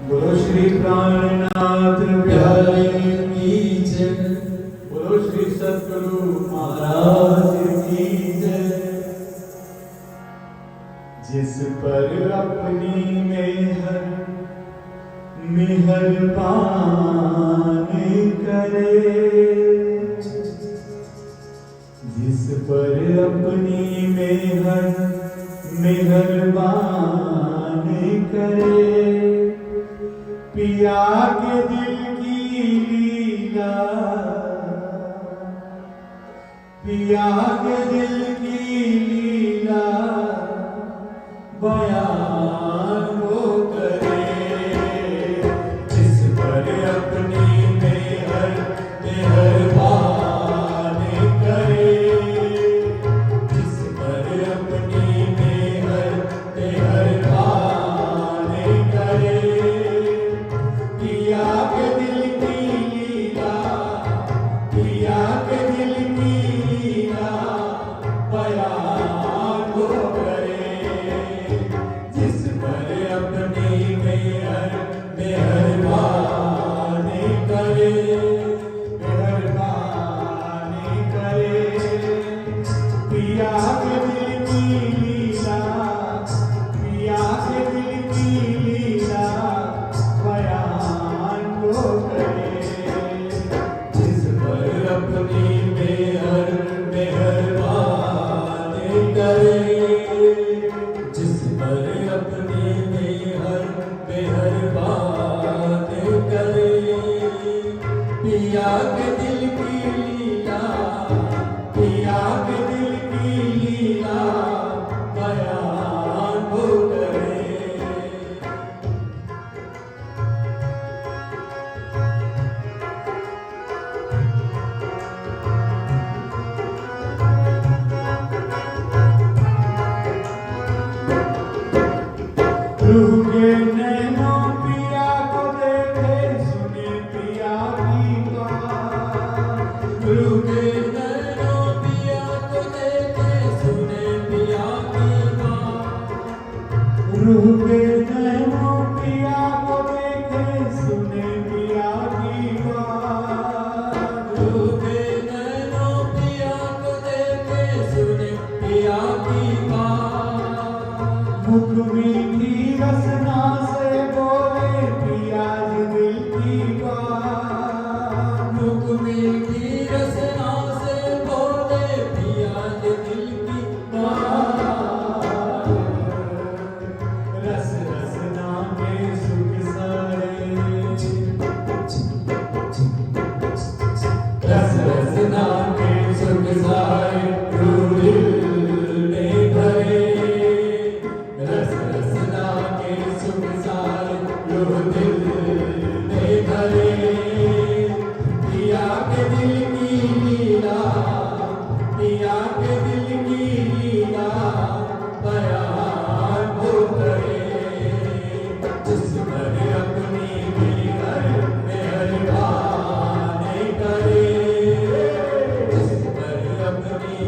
बोलो श्री प्राणनाथ प्यारे की जय। बोलो श्री सद्गुरु महाराज की जय। जिस पर अपनी मेहरबान करे, जिस पर अपनी मेहरबान करे, पिया के दिल की लीला, पिया के दिल की लीला बयान वो करे। जिस पर अपनी मेहरबान करे, जिस पर अपनी मेहरबान करे, पिया के दिल की लीला, पिया के दिल की लीला बयान वो करे। जिस पर अपनी मेहरबान करे, मेहरबान करे, पिया के दिल की लीला, पिया के दिल की लीला बयान वो करे। जिस पर अपनी मेहरबान करे, जिस पर अपनी मेहरबान करे, पिया के दिल की लीला, पिया के दिल की लीला बयान वो करे। रूह के नैनों पिया को देखे, सुने पिया की बात। रूह के नैनों पिया को देखे, सुने पिया की बात। रूह के नैनों पिया को देखे, सुने पिया की बात। रूह के नैनों पिया को देखे, सुने पिया की बात। मुख मीठी रसना से बोले पिया दिल की बात। मुख मीठी रसना से बोले पिया दिल की बात। रस रसना में सुख सारे, रस रसना में सुख सारे रूह दिल में भरे। रस रसना के सुख सारे रूह दिल में भरे। पिया के दिल की लीला, पिया के दिल की लीला बयान वो करे। जिस पर अपनी मेहरबान करे, जिस पर अपनी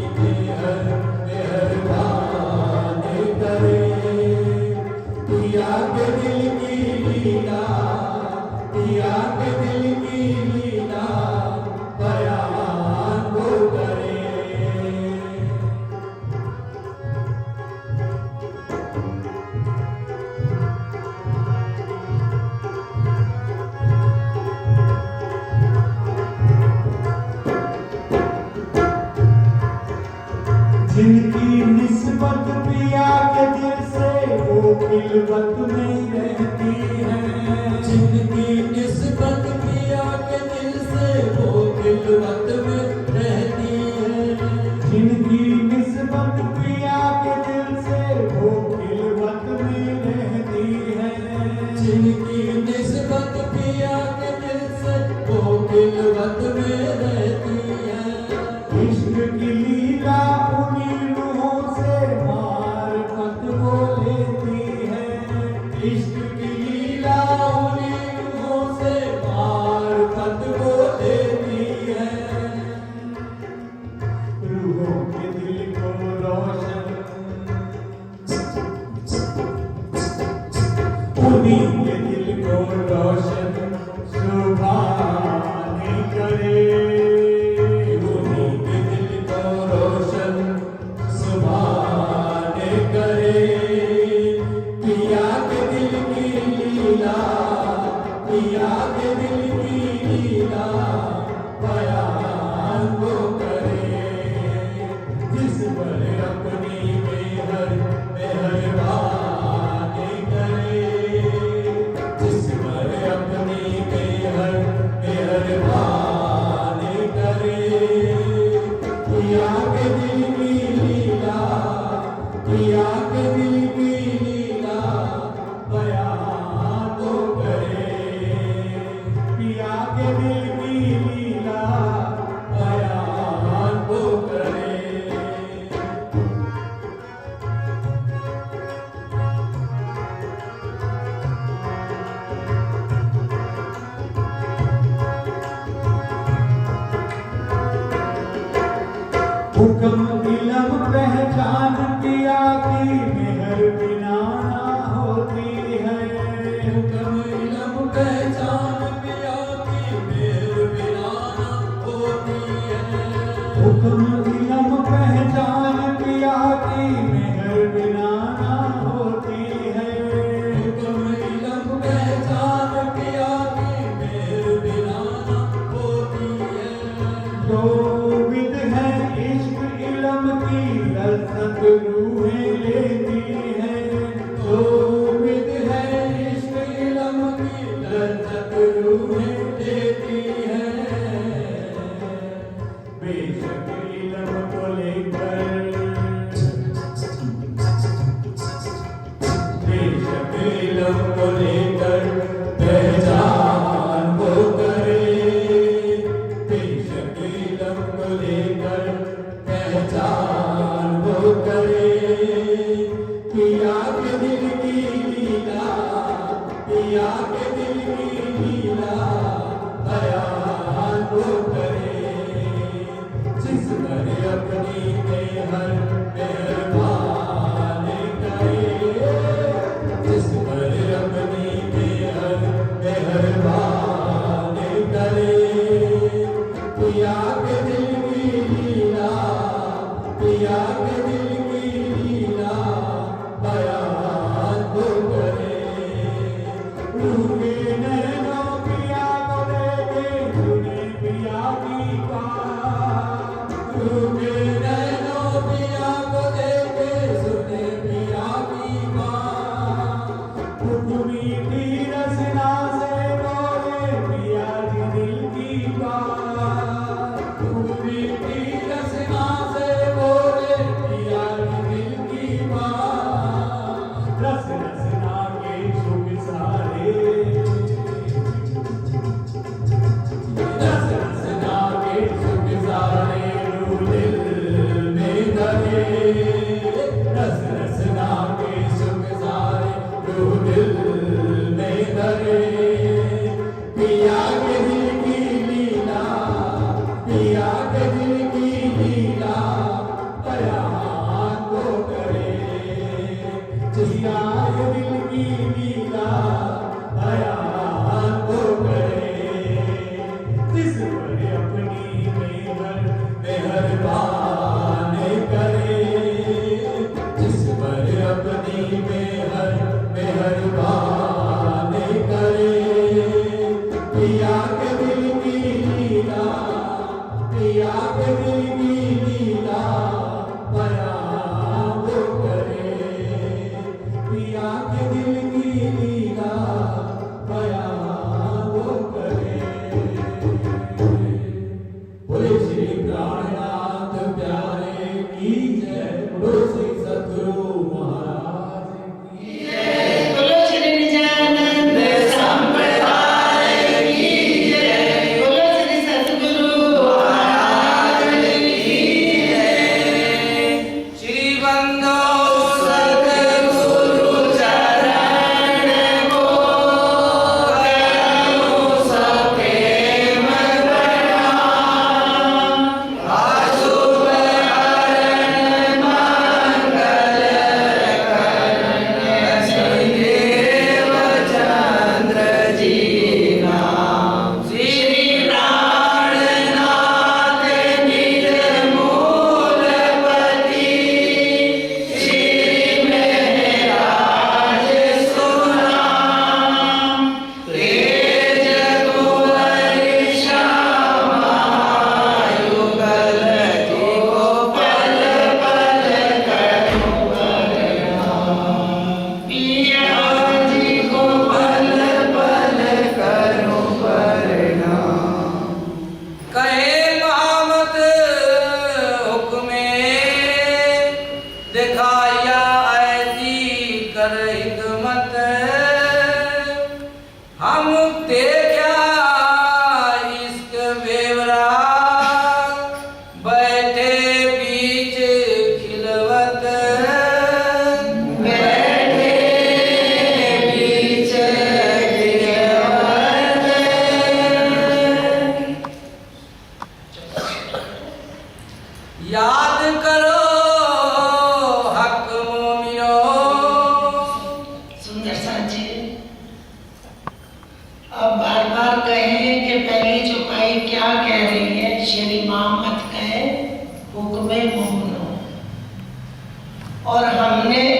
मेहरबान करे, पिया के दिल की लीला, पिया के दिल की लीला बयान वो करे। जिनकी निस्बत पिया के दिल से वो खिलवत में रहती है। जिनकी निस्बत पिया के दिल से वो खिलवत में रहती है। जिनकी निस्बत पिया के दिल से वो खिलवत में रहती है। जिनकी निस्बत पिया के दिल से वो खिलवत में रहती है। इश्क की लीला उन्हीं रूहों से मार्फत वो लेती है। इश्क की लीला उन्हीं रूहों से मार्फत वो लेती है। रूहों के दिल को रोशन उन्हीं के दिल को के दिल की लीला बयां तो करे, पिया के दिल की लीला बयां तो करे। हुक्म इलम पहचान पिया की मेहर बिना ना होती है। हुक्म इलम पहचान पिया की मेहर बिना ना होती है। हुक्म इलम पहचान पिया की मेहर बिना ना होती है। हुक्म इलम पहचान पिया की मेहर बिना ना होती है। जो विद है इश्क इलम की लज़्ज़त रूहें लेती हैं। जो विद है इश्क इलम की लज़्ज़त रूहें लेती हैं। बेशक इलम को लेकर, बेशक इलम को लेकर पहचान वो करे। बेशक इलम को लेकर पहचान वो करे। पिया के दिल की लीला, पिया के दिल की लीला बयान वो करे। जिस पर अपनी मेहर मेहरबान करे, जिस पर अपनी मेहर मेहरबान करे। पिया के दिल की लीला, पिया के दिल की लीला बयान वो करे। रूठे नैनों पिया को लेके सुने पिया की बात। रूठे नैनों पिया को लेके सुने पिया की बात। मीठी रसना से बोले पिया जी दिल की बात। मीठी रसना से बोले पिया जी दिल की बात। रस रसना के सुख सारे, रस रसना के सुख सारे रूह दिल में धरे। रस रसना के सुख सारे रूह दिल में धरे। पिया के दिल की लीला, पिया के दिल की लीला बयान वो करे। पिया के दिल की लीला बयान वो करे। जिस पर अपनी मेहर मेहरबान करे, जिस पर अपनी मेहर मेहरबान करे। पिया के दिल की लीला, पिया के दिल की लीला बयान वो करे। पिया के दिल की लीला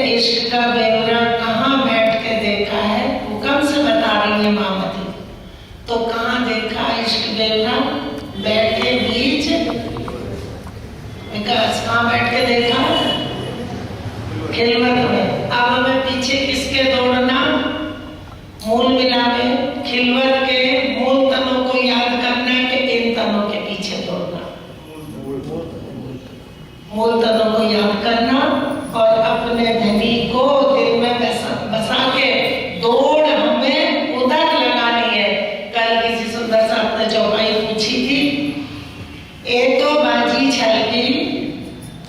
इश्क का बेवरा कहाँ बैठ के देखा है? हुक्म से बता रही है मामती। तो कहाँ देखा इश्क बेवरा? बैठे बीच विकास। कहाँ बैठ के देखा? खिलवत में। अब हमें पीछे किसके दौड़ना? मूल मिलावे खिलवत के मूल तनों को याद करना है कि इन तनों के पीछे दौड़ना। मूल तनों को याद करना और अपने धनी को दिल में बसा के दौड़ हमें उधर लगानी है। कल किसी सुंदर साहब ने चौपाई पूछी थी, ए तो बाजी छलकी,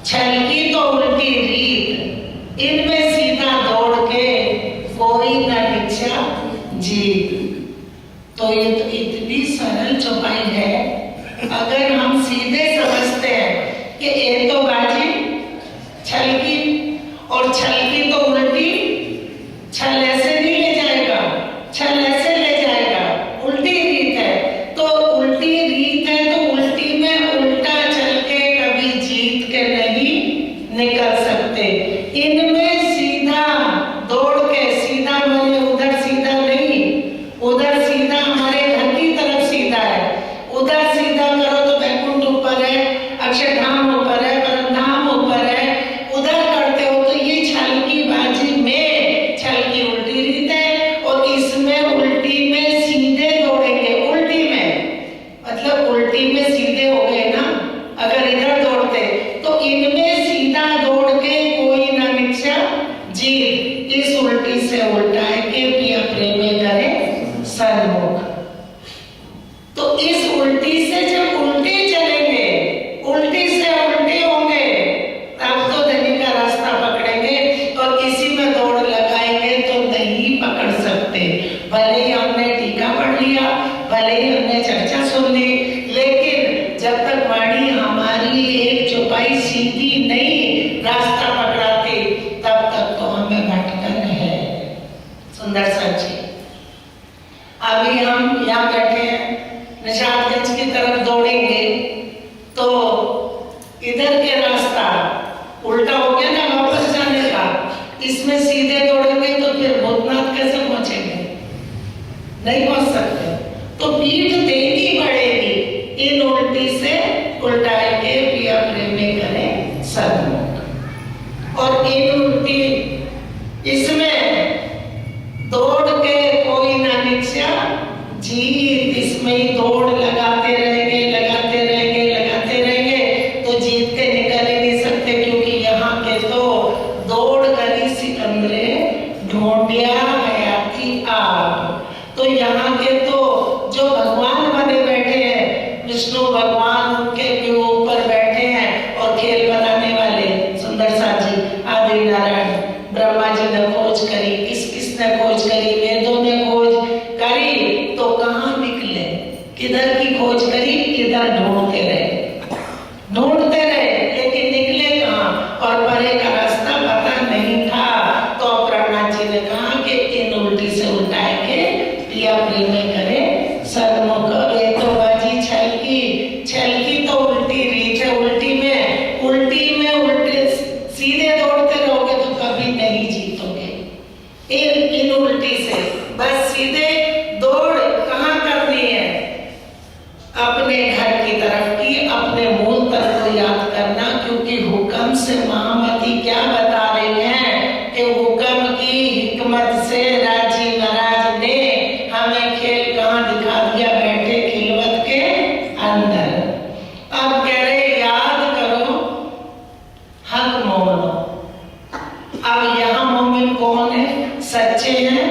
छलकी तो उल्टी रीत, इनमें सीधा दौड़ के कोई न निचा जीत। तो ये तो इतनी सरल चौपाई है। अगर हम सीधे समझते हैं कि ए तो बाजी छलकी और छलकी तो उल्टी, छल ऐसे नहीं ले जाएगा, छल ऐसे ले जाएगा, उल्टी रीत है। तो उल्टी रीत है तो उल्टी में उल्टा चल के कभी जीत के नहीं निकल सकते। इनमें सीधा दौड़ के, सीधा मैंने उधर सीधा नहीं, उधर सीधा हमारे घर की तरफ सीधा है। उधर सीधा करो तो बैकुंठ ऊपर है, अक्षरधाम ऊपर है, परमधाम ऊपर है। उधर करते हो तो ये छल की बाजी में छल की उल्टी रीत है और इसमें उल्टी में सीधे दौड़ेंगे। उल्टी में मतलब उल्टी में सीधे हो गए ना। अगर इधर दौड़ते तो इनमें सीधा दौड़ के कोई ना निक्षा जीत। इस उल्टी से उल्टा है कि पिया प्रेमे करे सन्मुख। तो इस उल्टी से जब उल्टे चलेंगे, उल्टी से उल्टे होंगे, तब तो धनी का रास्ता पकड़ेंगे और इसी में दौड़ लगाएंगे तो नहीं पकड़ सकते। भले ही हमने टीका पढ़ लिया, भले ही हमने चर्चा सुन ली, लेकिन जब तक वाणी हमारी एक चौपाई सीधी नहीं रास्ता पकड़ाती तब तक तो हमें भटकन है। सुंदर साची, अभी हम यहाँ बैठे हैं, निशादगंज की तरफ दौड़ेंगे तो इधर के रास्ता उल्टा हो गया ना वापस जाने का। इसमें सीधे दौड़ेंगे तो फिर भूतनाथ कैसे पहुंचेंगे? नहीं पहुंच सकते। तो पीठ देनी पड़ेगी इन उल्टी से उल्टाए के पिया प्रेमी करे सन्मुख। और इन उल्टी इसमें दौड़ के कोई ना निचा जीत। इसमें ही दौड़ लगाते रहेंगे, लगाते रहेंगे, लगाते रहेंगे तो जीत के निकल ही नहीं सकते। क्योंकि यहाँ के तो दौड़ करी सिकंदरे ढूंढिया हयाती आप। तो यहाँ के तो जो भगवान बने बैठे हैं, विष्णु भगवान उनके भी ऊपर बैठे हैं और खेल बनाने वाले सुंदर साजी आदि नारायण ब्रह्मा जी ने खोज करी, किसने खोज करी? वेदों ने खोज करी तो कहाँ निकले? किधर की खोज करी? इधर ढूंढते रहे, लेकिन निकले कहाँ? और परे का रास्ता पता नहीं था। तो प्रहलाद जी ने कहा कि इन उल्टी से उल्टाए के पिया प्रेमी करे सन्मुख। ये तो बाजी छलकी तो उल्टी रीत है। उल्टी में उल्टे सीधे दौड़ते रहोगे तो कभी नहीं जीतोगे। इन उल्टी से बस सीधे दौड़ कहाँ करनी है? अपने घर की तरफ की, अपने मूल तत्व को याद करना। क्योंकि हुक्म से महामती क्या बता रही हैं कि हुक्म की हिकमत से राजी महाराज ने हमें खेल कहाँ दिखा दिया? बैठे खिलवत के अंदर। अब कह रहे याद करो हक मोमिनो। अब यहाँ मोमिन कौन है? सच्चे हैं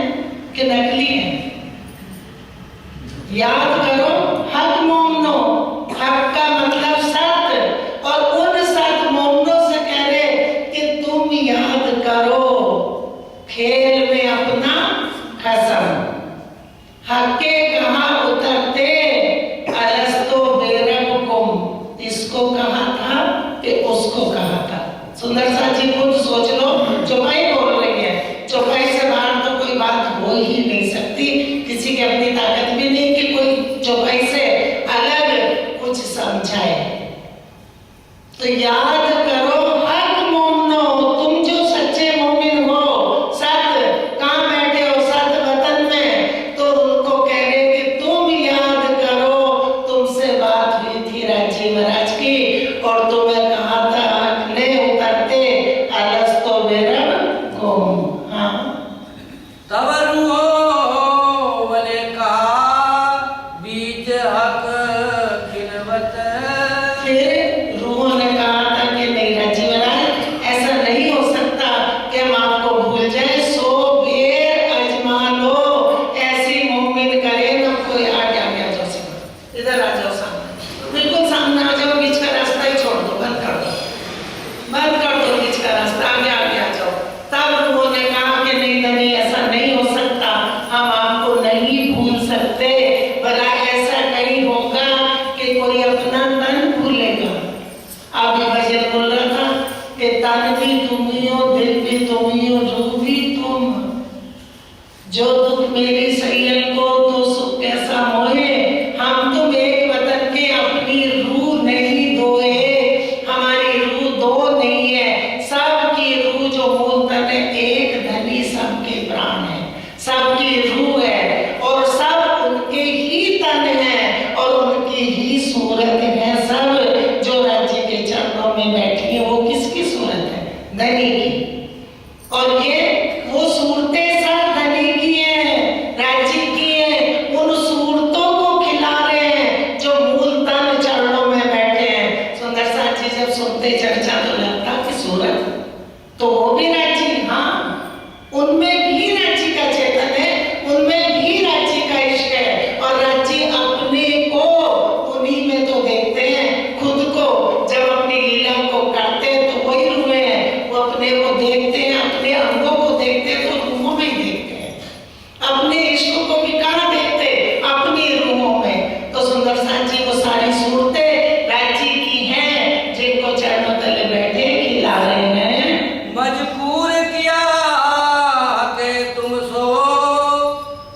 कि नकली हैं? याद करो हक मोमिनो। हक का मतलब सत्य, और उन सत्य मोमिनों से कह रहे कि तुम याद करो खेल में अपना कसम। हके कहाँ उतरते अलस्तो बेरबकुम। इसको कहा था कि उसको कहा था। सुंदर साजी खुद सोच लो, चौपाई बोल रही है। चौपाई से बाहर तो कोई बात हो ही नहीं सकती। किसी की अपनी ताकत भी नहीं कि कोई चौपाई से अलग कुछ समझाए। तो याद करो हक मोमिनो, तुम जो सच्चे मोमिन भूल जाए 100 बेर अजमा लो, ऐसी मोमिन करे ना कोई। आगे आगे आ जाओ, इधर आ जाओ, सामने बिल्कुल सामने आ जाओ। बीच का रास्ता ही छोड़ दो, बंद कर दो, बंद कर दो बीच का रास्ता, आगे आगे आ जाओ। तब उन्होंने कहा कि नहीं नहीं, ऐसा नहीं हो सकता, हम आपको नहीं भूल सकते। भला ऐसा नहीं होगा कि कोई अपना तन भूलेगा। अभी भजन बोल रहा था कि तन भी तुम ही हो, दिल भी तुम ही हो, रूह भी तुम। जो दुख मेरी सैयल को तो सुख कैसा मोहे, हम तुम एक वतन के अपनी रूह नहीं दोए। हमारी रूह दो नहीं है, सबकी रूह जो मूल तन है, एक धनी सबके प्राण है, सबकी रूह है और सब उनके ही तन है और उनकी ही सूरत है। सब जो राज्य के चरणों में बैठी है वो किसकी सूरत है? धनी की। और ये वो सूरतें सब धनी की है, राज्य की है। उन सूरतों को खिला रहे हैं जो मूल तन चरणों में बैठे हैं। सुंदर साथ जी जब सुनते चर्चा तो लगता कि सूरत तो वो भी राज्य, हाँ उनमें भी राज्य का चेतन है, उनमें भी राज्य का इश्क है। और राज्य अपने को उन्हीं में तो देखते हैं, खुद को जब अपनी लीला को करते हैं तो वही रूह है, वो अपने को देखते हैं, अपने अंगों को देखते हैं तो रूहों में ही देखते हैं। अपने इश्क को भी कहाँ देखते? अपनी रूहों में। तो सुंदर साथ जी वो सारी सूरतें राज्य की हैं, जिनको चरणों तले बैठे खिला रहे हैं। मजबूर किया के तुम सो,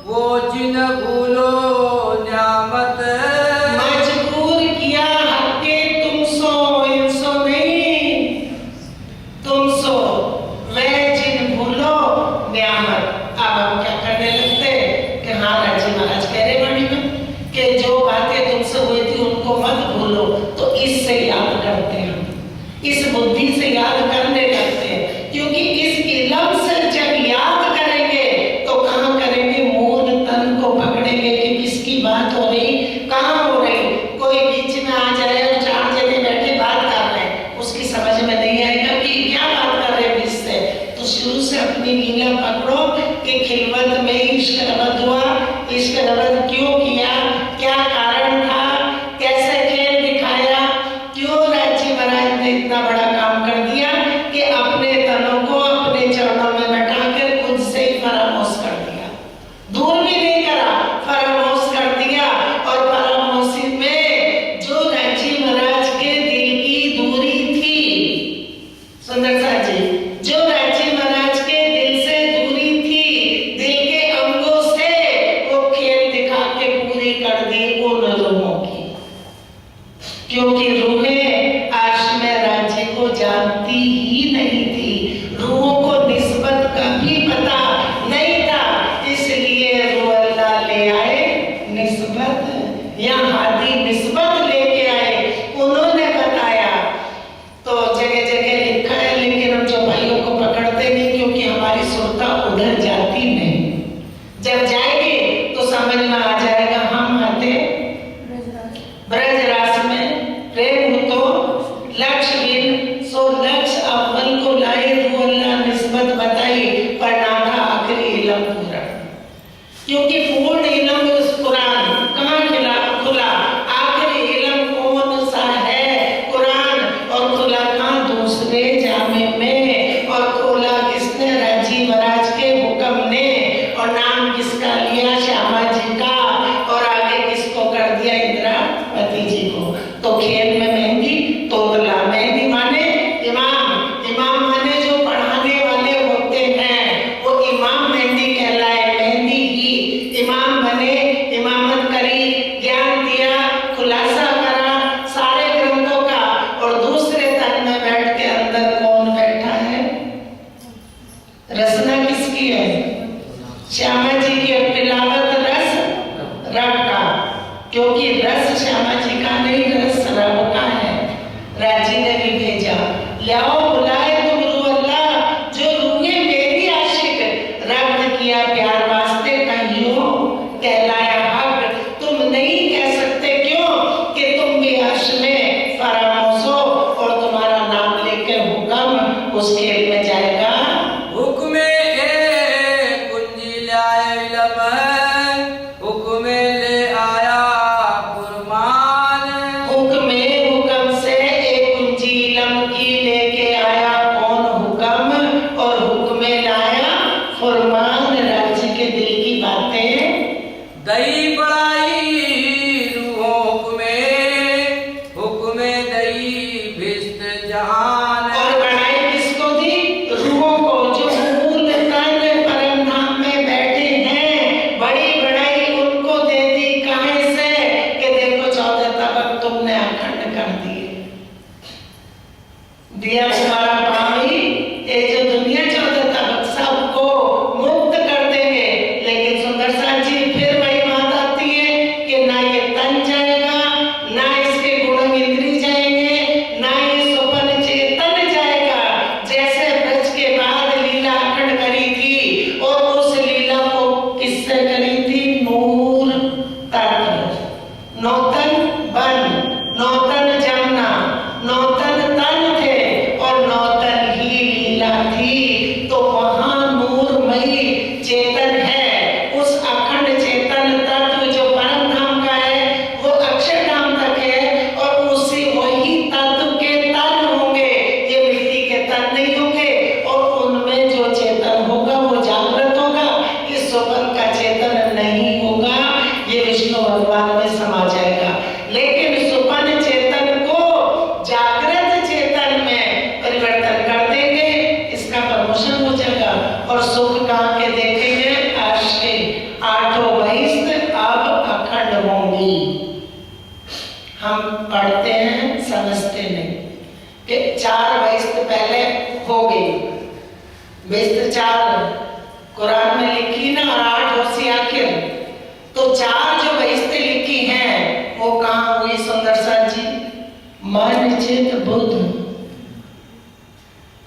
वो जिन भूलो न्यामत। मजबूर किया के तुम सो, इनसो नहीं, तुम सो, वह जिन भूलो न्यामत। अब हम क्या करने लगते कि हाँ राज्य महाराज कह रहे वाणी में कि जो बातें तुमसे हुई थी उनको मत भूलो। तो इससे याद करते हैं, इस बुद्धि से याद करने लगते हैं, क्योंकि इस इलम से जब याद करेंगे तो कहाँ करेंगे? मूल तन को पकड़ेंगे कि किसकी बात हो रही, कहाँ हो रही। कोई बीच में आ जाए और 4 जने बैठे बात कर रहे हैं, उसकी समझ में नहीं आएगा कि क्या बात कर रहे हैं बीच से। तो शुरू से अपनी लीला पकड़ो कि खिलवत में इश्क रबत हुआ, इश्क रबत क्यों किया, क्या कारण था, कैसे खेल दिखाया, क्यों राज्य महाराज ने इतना बड़ा काम कर दिया कि अपने तनों को अपने चरणों में बैठाकर खुद से ही फरामोश कर दिया। दूर भी नहीं करा, फरामोश कर दिया। और फरामोशी में जो राज्य महाराज के दिल की दूरी थी, सुंदर साथ जी, जो राज्य महाराज के दिल से दूरी थी, दिल के अंगों से वो खेल दिखा के पूरी कर दी उन रूहों की। क्योंकि रूहें आश्रम राज्य को जानती ही नहीं थी, रूहों को निस्बत का भी पता नहीं था, इसलिए रूह अल्लाह ले आए निस्बत, या हादी निस्बत लेके आए, उन्होंने बताया। तो जगह जगह लिखा है, लेकिन हम चौपाइयों को पकड़ते नहीं क्योंकि हमारी सुरता उधर जाती नहीं। जब जाएंगे तो समझ में आ जाएगा। हम आते ब्रजरास में प्रेम हो तो लक्ष्य बिन सो लक्ष्य अव्वल को लाए, रूह अल्लाह निस्बत बताई, पर ना था आखिरी इलम पूरा। क्योंकि पूर्ण इलम उस कुरान कहाँ खुला, आखिरी इलम कौन सा है? कुरान। और खुला कहाँ? दूसरे जामे में। और खोला किसने? राज्य महाराज के हुक्म ने। और नाम किसका लिया? श्यामा जी का। और आगे किसको कर दिया? इंद्रावती जी को। तो खेल में मेहंदी, तोतला मेहंदी माने इमाम, इमाम माने जो पढ़ाने वाले होते हैं, वो इमाम मेहंदी कहलाए। मेहंदी ही इमाम बने, इमामत करी, ज्ञान दिया, खुलासा करा सारे ग्रंथों का। और दूसरे तन में बैठ के अंदर कौन बैठा है? रचना किसकी है? श्यामा जी की। तिलावत रस रब का, क्योंकि रस श्यामा जी का नहीं, रस रब का है। राजी ने भी भेजा, लाओ बुलाए तुम रूह अल्लाह, जो रूहे मेरी आशिक रब्त किया प्यार वास्ते, कहियो कहलाया हक। तुम नहीं कह सकते क्यों? कि तुम भी अर्श में फरामोश हो और तुम्हारा नाम लेकर हुक्म उस खेल में जाएगा। हुक्म सुख कहाँ के देखेंगे? आश्रय आठों बहिष्ठ अब अखंड होंगी। हम पढ़ते हैं समझते नहीं कि 4 बहिष्ठ पहले हो गई, बहिष्ठ 4 कुरान में लिखी ना, और 8 होशी आखिर। तो 4 जो बहिष्ठ लिखी हैं वो कहाँ हुई सुंदर सा जी? मन चित बुद्ध।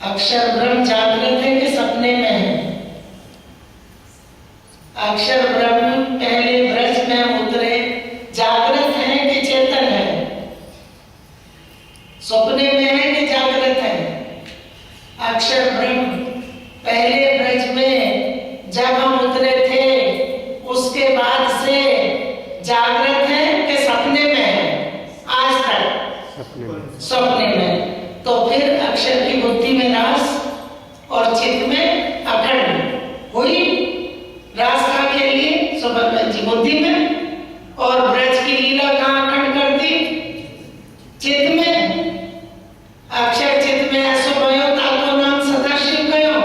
अक्षर ब्रह्म जागृत है कि सपने में है? अक्षर ब्रह्म पहले ब्रज में उतरे, जागृत है कि चेतन है? सपने में है कि जागृत है? अक्षर ब्रह्म पहले ब्रज में जब हम उतरे थे उसके बाद से जागृत है कि सपने में है? आज तक सपने में। तो फिर अक्षर की बुद्धि में रास और चित्त में अखंड हुई। रास कहाँ खेली? सुबह जी बुद्धि में। और ब्रज की लीला कहाँ अखंड कर दी? चित्त में। अक्षर चित्त में ऐसो भयो ताको नाम सदाशिव गयो।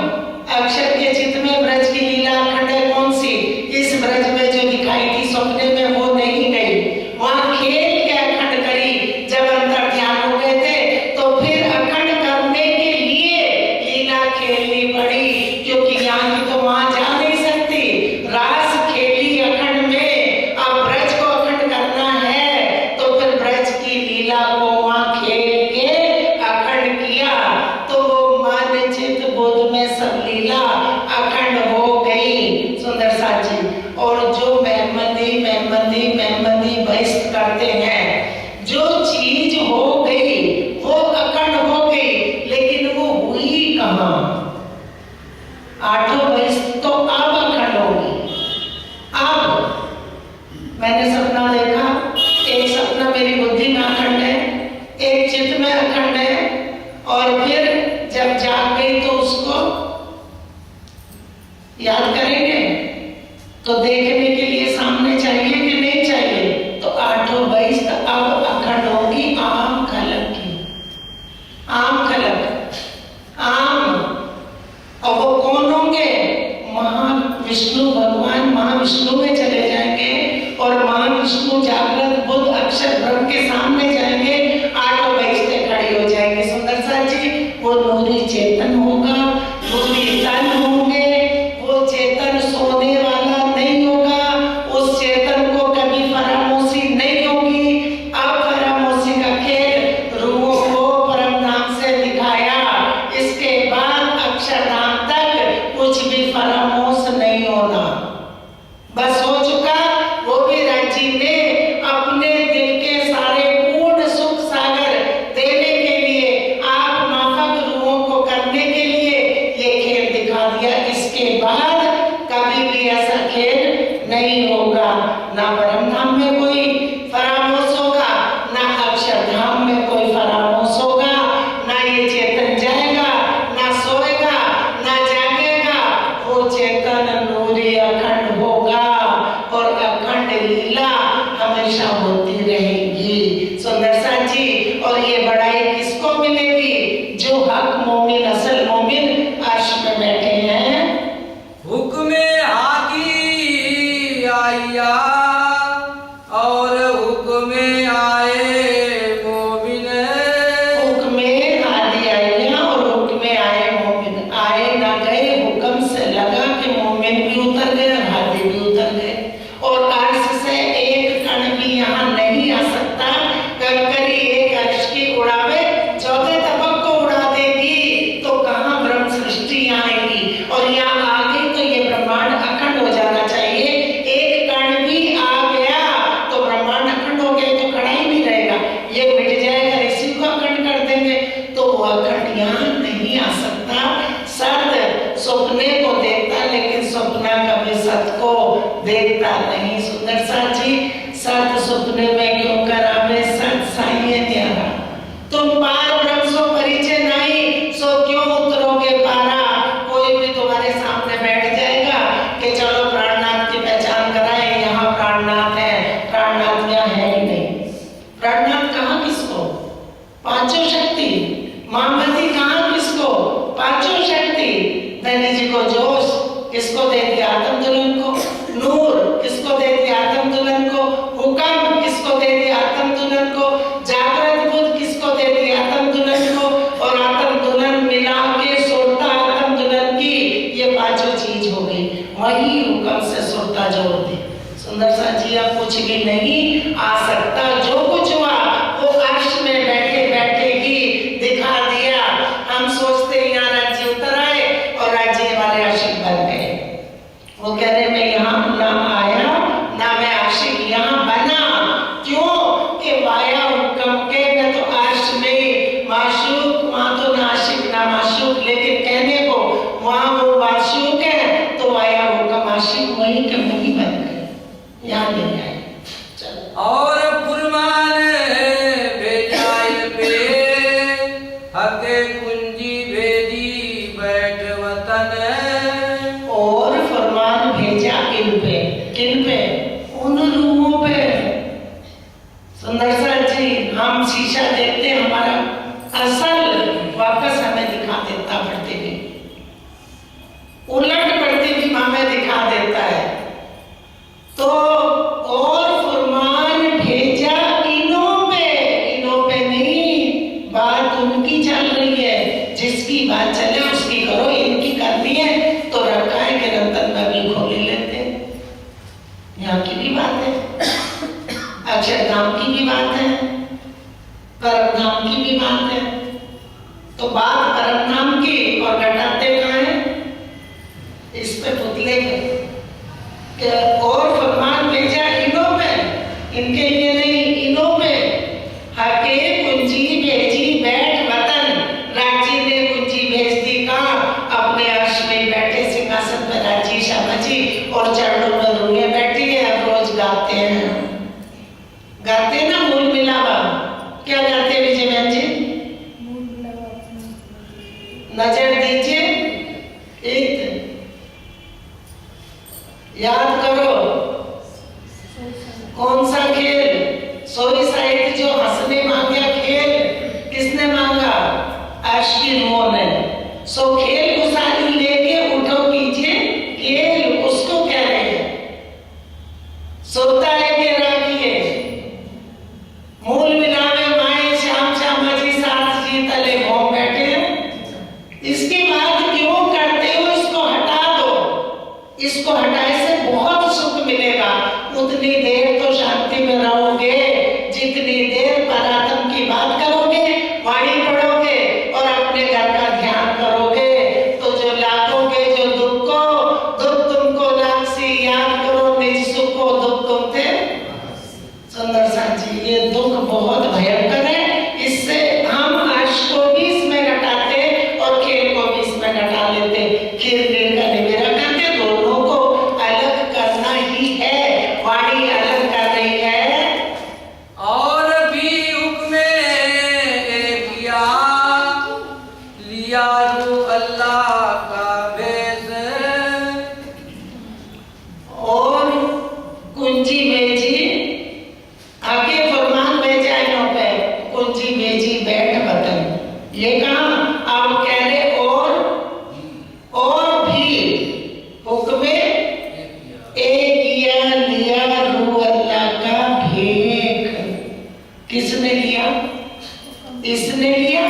अक्षर के चित्त में ब्रज की लीला अखंड है कौन सी? इस ब्रज में जो दिखाई थी सपने में वो नहीं गई, वहां खेल के अखंड करी। जब अंतर ध्यान हो गए थे तो फिर अखंड करने के लिए लीला खेलनी पड़ी, क्योंकि यहाँ की तो वहां जा नहीं सकती। रास खेली अखंड में, अब ब्रज को अखंड करना है तो फिर ब्रज की लीला को वहां खेल के अखंड किया। तो वो मन चित बुद्ध में सब लीला अखंड हो गई सुंदर सा जी। और जो मेहमदी मेहमदी मेहमदी बहिष्ठ करते हैं, जो चीज हो गई वो अखंड हो गई, लेकिन वो हुई कहाँ? आठों बहिष्ठ तो अब अखंड होगी। अब मैंने सपना देखा, एक सपना मेरी बुद्धि में अखंड है, एक चित्त में अखंड है, और फिर जब जाग गई तो उसको याद करेंगे तो देखने के लिए सामने चाहिए कि नहीं चाहिए? तो आठों बहिष्ठ अब अखंड होगी आम खलक की। आम खलक, आम। और वो कौन होंगे? महाविष्णु भगवान महाविष्णु में चले जाएंगे और महाविष्णु जागृत बुद्ध अक्षर ब्रह्म के सामने जाएंगे, आठों बहिष्ठ खड़ी हो जाएंगे सुंदर सा जी। वो नूरी चेतन होगा, नूरी तन होंगे, वो चेतन सोने वाला नहीं होगा, उस चेतन को कभी फरामोशी नहीं होगी। अब फरामोशी का खेल रूहों को परम धाम से दिखाया, इसके बाद अक्षरधाम तक कुछ भी फरामोश नहीं होना, बस हो चुका। वो भी राजी ने अपने दिल के सारे पूर्ण सुख सागर देने के लिए, आप माफक रूहों को करने के लिए ये खेल दिखा दिया। इसके बाद कभी भी ऐसा खेल नहीं होगा, ना परम धाम में कोई फरामोश होगा, ना अक्षरधाम में कोई फरामोश होगा, ना ये चेतन जाएगा, ना सोएगा, ना जागेगा। वो चेतन नूरी अखंड होगा और अखंड लीला हमेशा होती रहेगी सुंदर सा जी। और ये बड़ाई किसको मिलेगी? जो हक मोमिन असल मोमिन अर्श में बैठे हैं। हुक्मे हाकी आया और हुक्मे आए मोमिन। हुक्मे आदि आया और हुक्मे आए मोमिन। आए ना गए, हुक्म से लगा कि मोमिन भी उतर गए और हाथी भी उतर गए। और अर्श से एक कण भी यहाँ नहीं आ सकता। कंकरी एक अर्श की उड़ावे, चौथे तबक को उड़ा देगी तो कहाँ ब्रह्म सृष्टि आएगी? और यहाँ आ गई तो ये ब्रह्मांड अखंड हो जाना चाहिए। एक कण भी आ गया तो ब्रह्मांड अखंड हो गया, तो खड़ा ही नहीं रहेगा, ये मिट जाएगा, इसी को अखंड कर देंगे। तो वो अखंड यहाँ नहीं आ सकता। सत सपने को देखता, लेकिन सपना कभी सत को देखता नहीं सुंदर सा जी। सत सपने में क्यों करावे? सत साइए त्यारा। तुम पार ब्रह्म सो परिचय नहीं, सो क्यों उतरोगे पारा? कोई भी तुम्हारे सामने बैठ जाएगा कि चलो प्राणनाथ की पहचान कराएं, यहाँ प्राणनाथ है। प्राणनाथ यहाँ है ही नहीं। प्राणनाथ कहाँ किसको? पांचों शक्ति। मामगति कहाँ किसको? पांचों शक्ति। धनी जी को जोश, किसको दे दिया? आदम दुल्हन को। नूर किसको दे दिया? आदम दुल्हन को। हुक्म किसको दे दिया? आदम दुल्हन को। जागृत बुद्ध किसको दे दिया? आदम दुल्हन को। और आदम दुल्हन मिला के सुरता आदम दुल्हन की, ये पांचों चीज हो गई। वही हुक्म से सुरता जोड़ दी। सुंदर सा जी अब कुछ भी नहीं आ सकता, जो कुछ हुआ वो अर्श में बैठे बैठे ही दिखा दिया। हम सोचते यहाँ राज्य उतर आए और राज्य वाले आशिक बन गए। वो कह रहे मैं यहाँ ना आया ना मैं आशिक यहाँ बना। क्यों? कि वाया हुक्म के मैं तो अर्श में माशूक, वहाँ तो ना आशिक ना माशूक, लेकिन कहने को वहाँ वो माशूक है तो वाया हुक्म आशिक वही के वही बन गए। यहाँ ले आए। और फुरमान भेजाए पे हके कुंजी भेजी बैठ वतन। और फरमान भेजा किन पे? किन पे? उन रूहों पे। सुंदर सा जी हम शीशा देखते हमारा असल वापस हमें दिखा देता, पढ़ते भी उलट पढ़ते भी हमें दिखा देता है। तो और फरमान भेजा इन्हों पे नहीं, बात उनकी चल रही है। जिसकी बात चले उसकी करो, इनकी करनी है तो रखा है कि रतन नबी खोले लेते हैं। यहाँ की भी बात है, अक्षरधाम की भी बात है, परमधाम की भी बात है। तो बात परमधाम की और घटाते कहाँ है? इस पे पुतले पे। और फरमान भेजा इन्हों में, इनके लिए नहीं, इन्हों में। हके कुंजी भेजी बैठ वतन, राजी ने कुंजी भेज दी कहाँ? अपने अर्श में बैठे सिंहासन पर राजी शाबाजी और चरणों में रूहे बैठी है। अब रोज गाते हैं, गाते हैं ना मूल मिलावा। क्या गाते हैं विजय बहन जी? नजर दीजिए, एक याद करो कौन सा खेल? सोई साहित्य जो हंसने मांगा खेल किसने मांगा? अर्श की रूहों ने। सो खेल गुसारी लेके उठो कीजिए खेल, उसको कह रहे हैं। सोता है के राखिए मूल मिलावे माए श्याम श्याम जी साथ जी तले घूम बैठे। इसकी बात क्यों करते हो? इसको हटा दो। इसको हटाए से बहुत सुख मिलेगा। उतनी देर तो शांति में रहोगे जितनी देर परात्म की बात करोगे, वाणी पढ़ोगे और अपने घर का ध्यान करोगे। तो जो लागोगे जो दुख को, दुख तुमको लागसी, याद करो निज सुख को दुख तुम थे। सुंदर सा जी ये दुख बहुत भयंकर है। इससे हम अर्श को भी इसमें घटाते और खेल को भी इसमें घटा लेते। खेल खेल का निवेरा करते, दोनों को अलग करना ही है। वाणी अलग कर रही है। और भी हुक्मे किया लिया रू अल्लाह का भेष। और कुंजी भेजी, आगे फरमान भेजा इन्हों पे, कुंजी भेजी बैठ वतन। ये कहा आप कह रहे और भी हुक्मे किया लिया रू अल्लाह का भेख। किसने लिया? इसने लिया।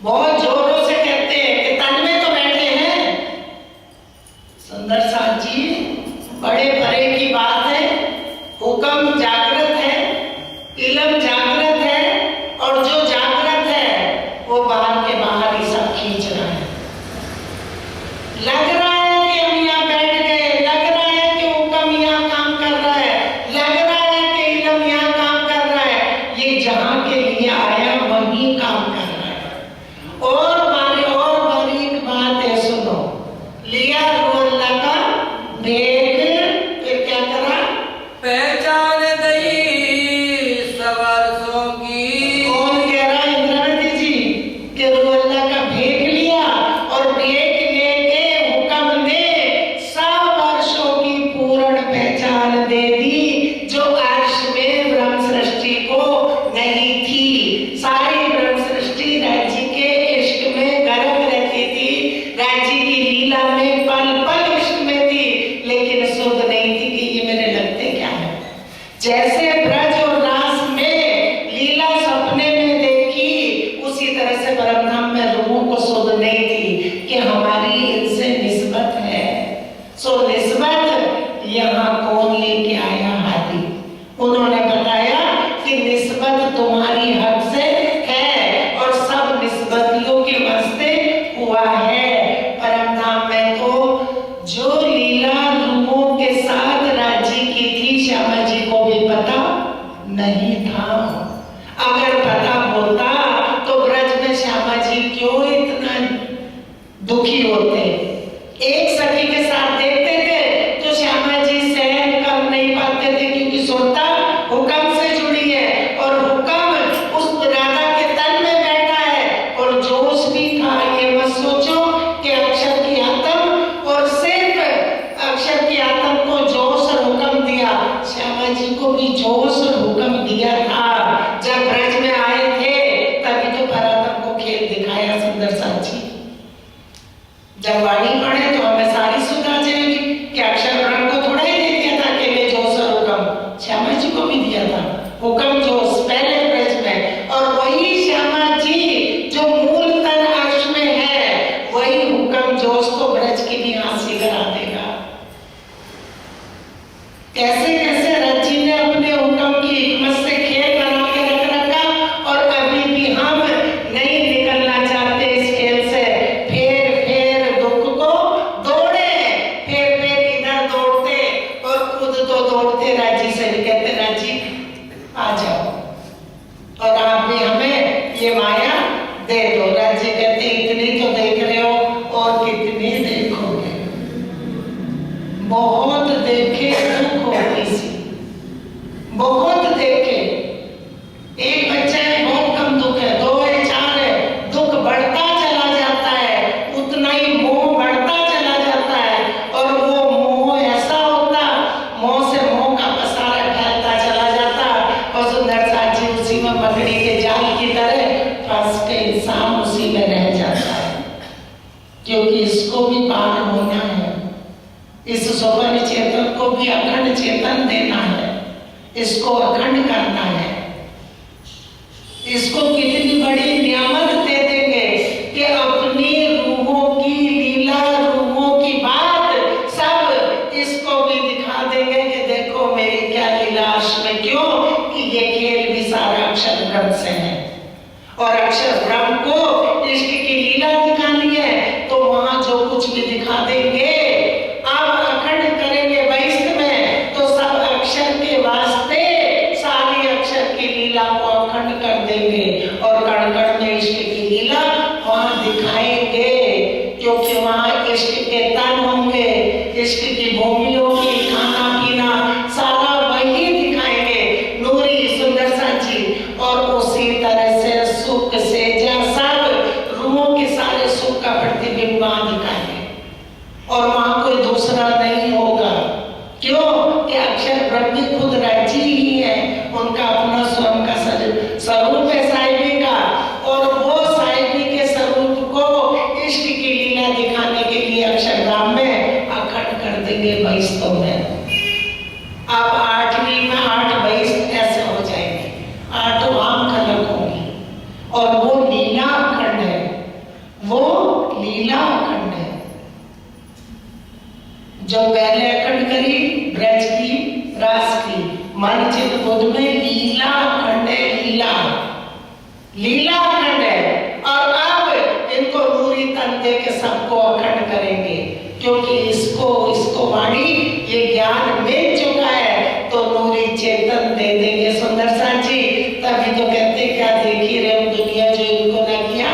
बहुत जोरों से कहते हैं कि तन में तो बैठे हैं। सुंदर साथ जी बड़े परे की बात है। हुक्म जागृत है, इल्म जागृत है, और जो जागृत है वो बाहर के बाहर ही सब खींच रहा है। लग रहा है कि हम यहाँ बैठ गए, लग रहा है कि हुक्म यहाँ काम कर रहा है, लग रहा है कि इल्म यहाँ काम कर रहा है। ये जहाँ के लिए आया वही काम कर रहा है। और बारीक बात है, सुनो। लिया रू अल्लाह का भेख, फिर क्या करा? पहचान गई सवारसों की। कौन कह रहा है? इंद्रावती जी कि रू अल्लाह का भेख लिया और भेख लेके हुक्म ने 100 वर्षों की पूर्ण पहचान दे दी, जो अर्श में ब्रह्म सृष्टि को नहीं थी। सारी ब्रह्म सृष्टि राज्य के इश्क में गर्क रहती थी, राज्य की लीला में पल यहाँ कौन लेके आया हाथी? उन्होंने बताया कि निस्बत तुम्हारी हक से है और सब निस्बतियों के वास्ते हुआ है। परमधाम में तो जो लीला रूपों के साथ राज्य की थी, श्यामा जी को भी पता नहीं था। अगर पता होता तो ब्रज में श्यामा जी क्यों इतना दुखी होते? एक सखी के साथ देखते थे तो श्यामा जी सहन कर नहीं पाते थे, क्योंकि सुरता हुक्म से जुड़ी है और हुक्म उस राधा के तन में बैठा है। और जोश भी था, ये मत सोचो कि अक्षर की आत्म और सिर्फ अक्षर की आत्म को जोश और हुक्म दिया, श्यामा जी को भी जोश और हुक्म दिया था। जब ब्रज में आए थे तभी तो परातम को खेल दिखाया सुंदर साची। जब वाणी पढ़े तो हमें सारी सुधा जाएगी कि अक्षर ब्रह्म को थोड़ा ही दे दिया था अकेले जोश और हुक्म, श्यामा जी को भी दिया था हुक्म जोश पहले ब्रज में। और वही श्यामा जी जो मूल तन अर्श में है, वही हुक्म जोश को ब्रज के भी हासिल करा देगा। कैसे कैसे रज्जी ने अपने हुक्म की हिकमत से खेल बना के रख रखा, और अभी भी हम नहीं निकलना चाहते इस खेल से। फेर दुख को दौड़े, फेर इधर दौड़ते और खुद तो दौड़ते राजी से भी कहते राजी आ जाओ और आप भी हमें ये माया दे दो। राजी कहते इतनी तो देख रहे हो और कितनी देखोगे? बहुत देखे दुख हो किसी, बहुत देखे। एक बच्चा है बहुत कम दुख है, 2 है 4 है, दुख बढ़ता चला जाता है, उतना ही मोह बढ़ता चला जाता है। और वो मोह ऐसा होता, मोह से मोह का पसारा फैलता चला जाता और सुंदर साची उसी में मकड़ी के जाल की तरह फंस के इंसान उसी में रह जाता है। क्योंकि इसको भी पार होना है, इस सोपन चेतन को भी अखंड चेतन देना है, इसको अखंड करना है। इसको कितनी बड़ी नियामत दे देंगे कि अपनी रूहों की लीला, रूहों की बात सब इसको भी दिखा देंगे कि देखो मेरी क्या लीला अर्श में। क्यों कि ये खेल भी सारा अक्षर ब्रह्म से है और अक्षर ब्रह्म को इश्क की लीला दिखानी है, तो वहां जो कुछ भी दिखा देंगे अब अखंड करेंगे वैष्णव में, तो सब अक्षर के वास्ते सारी अक्षर की लीला को अखंड कर देंगे और कण कण में इश्क की लीला वहां दिखाएंगे। क्योंकि वहां इश्क के तन होंगे, इश्क की भूमि होगी, खाना पीना सारा वही दिखाएंगे नूरी सुंदर साची। और उसी तरह से सुख से सब रूहों के सारे सुख का प्रतिबिंब वहां दिखाएंगे और वहां कोई दूसरा नहीं होगा। क्यों कि अक्षर ब्रह्म भी खुद राज्य ही है, उनका अपना स्वयं का स्वरूप है साहिबी का, और वो साहिबी के स्वरूप को इश्क की लीला दिखाने के लिए अक्षरधाम में अखंड कर देंगे वैष्णव में। अब 8वीं में 8 वैष्णव ऐसे हो जाएंगे, 8 आम खलक होंगी और वो लीला अखंड है, वो लीला अखंड है। जो पहले अखंड करी ब्रज की रास की, मन चित बुद्ध में लीला अखंड है, लीला अखंड है। और अब इनको नूरी तन दे के सबको अखंड करेंगे, क्योंकि इसको वाणी ये ज्ञान मिल चुका है, तो नूरी चेतन दे देंगे सुंदर साची। तभी तो कहते क्या देख ही रहे हो दुनिया जो इनको न किया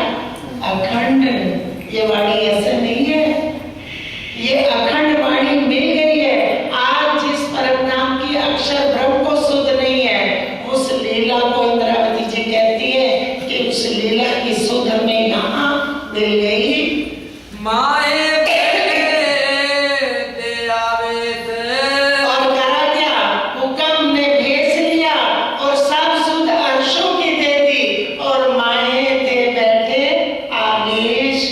अखंड। ये वाणी ऐसे नहीं है, ये अखंड वाणी मिल गई है। आज जिस परमनाम की अक्षर ब्रह्म को सुध नहीं है, उस लीला को इंद्रावती जी कहती है कि उस लीला की सुध में यहाँ मिल गई। माए और करा क्या? हुक्म ने भेज लिया और सब सुध अर्शों की दे दी, और माए दे बैठे आवेश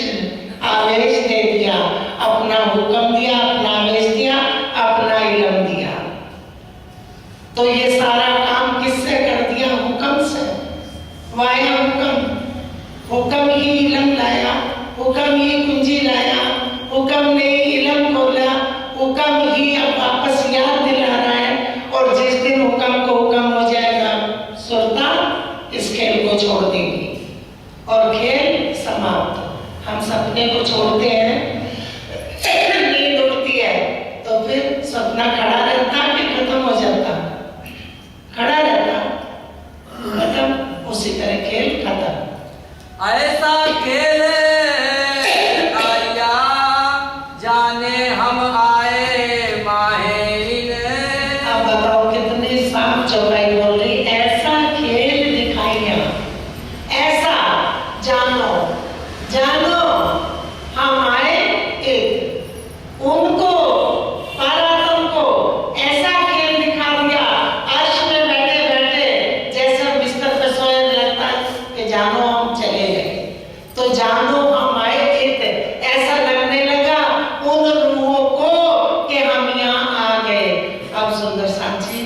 दे दिया, अपना हुक्म दिया, अपना आवेश दिया, अपना इल्म दिया। तो ये सारा काम किससे कर दिया? हुक्म हम आए माहिर। अब बताओ कितनी साफ चौपाई बोल रही। ऐसा खेल दिखाइया, ऐसा जानो जानो हम आए एक। उनको पराक्रम को ऐसा खेल दिखा दिया, अर्श में बैठे बैठे जैसे बिस्तर पे सोए लगता कि जानो हम चले गए, तो जानो हम आए एक। ऐसा लगने लगा उन रूहों को कि हम यहाँ आ गए। अब सुंदर साथी,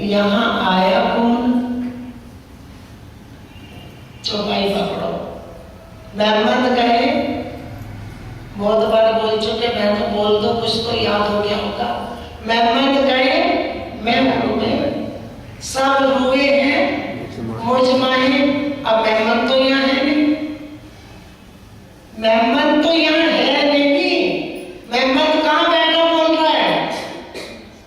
यहाँ आया कौन? चौपाई पकड़ो। मेहमान गए, बहुत बार बोल चुके, मैं तो बोल दो कुछ तो याद हो गया होगा। मेहमान गए, मैं रुए, सब रुए हैं मुझमाए। अब मेहमान तो यहाँ है नहीं, मेहमान तो यहाँ है नहीं। मेहमान कहाँ बैठा बोल रहा है,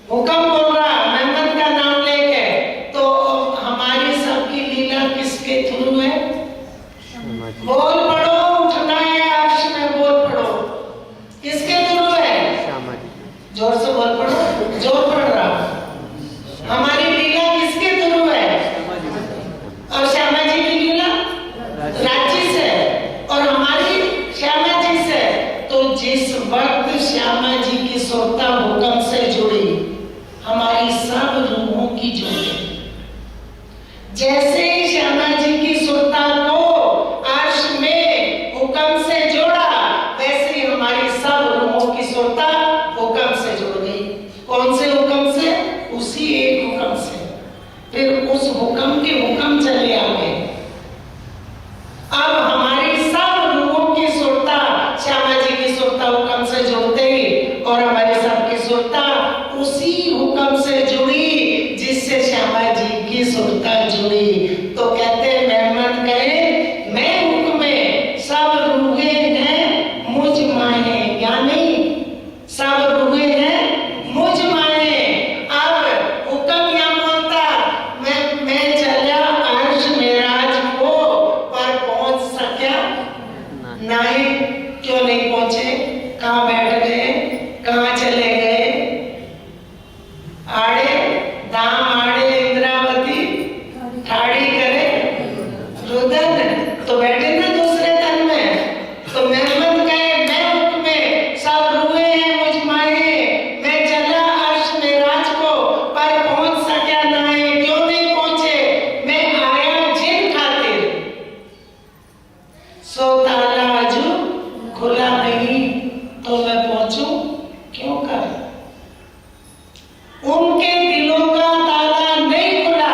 हुक्म बोल रहा है मेहमान का नाम लेके। तो हमारी सबकी लीला किसके थ्रू है? बोल पड़ो, उठना है अर्श में, बोल पड़ो। किसके थ्रू है? जोर से बोल पड़ो, जोर पड़ रहा। हमारी लीला किसके थ्रू है? और श्यामा जी की लीला राज्य से, और हमारी श्यामा जी से। तो जिस वक्त श्यामा जी की सुरता हुक्म से जुड़ी, हमारी सब रूहों की जुड़ी। जैसे ही श्यामा जी की सुरता को अर्श में हुक्म से जोड़ा, वैसे ही हमारी सब रूहों की सुरता हुक्म से जुड़ गई। कौन से हुक्म से? उसी एक हुक्म से। फिर उस हुक्म के हुक्म चले आगे। अब हमारी सब रूहों की सुरता श्यामा जी की सुरता हुक्म से जुड़ते ही, और हमारी सब की सुरता उसी हुक्म से जुड़ी जिससे श्यामा जी की सुरता जुड़ी। तो कहते हैं मेहमान कहे मैं हुक्म में, सब रूहें हैं मुझ माहे, यानी सब रूहें हैं मुझ माहे। अब हुक्म या बोलता मैं चला अर्श मेराज को, पर पहुंच सका नहीं। क्यों नहीं पहुंचे? कहाँ बैठ गए, कहाँ चले गए? आड़े दाम आड़े इंद्रावती ठाड़ी करे रुदन, तो बैठे ना दूसरे तन में। तो मेहमान कहे मैं हुक्म में, सब रुए हैं मुझ माहे। मैं चला अर्श मेराज को, पर पहुंच सका नहीं। क्यों नहीं पहुंचे? मैं आया जिन खातिर, सो ताला अजू खुला नहीं, तो मैं पहुंचू क्यों कर? उनके दिलों का ताला नहीं खुला,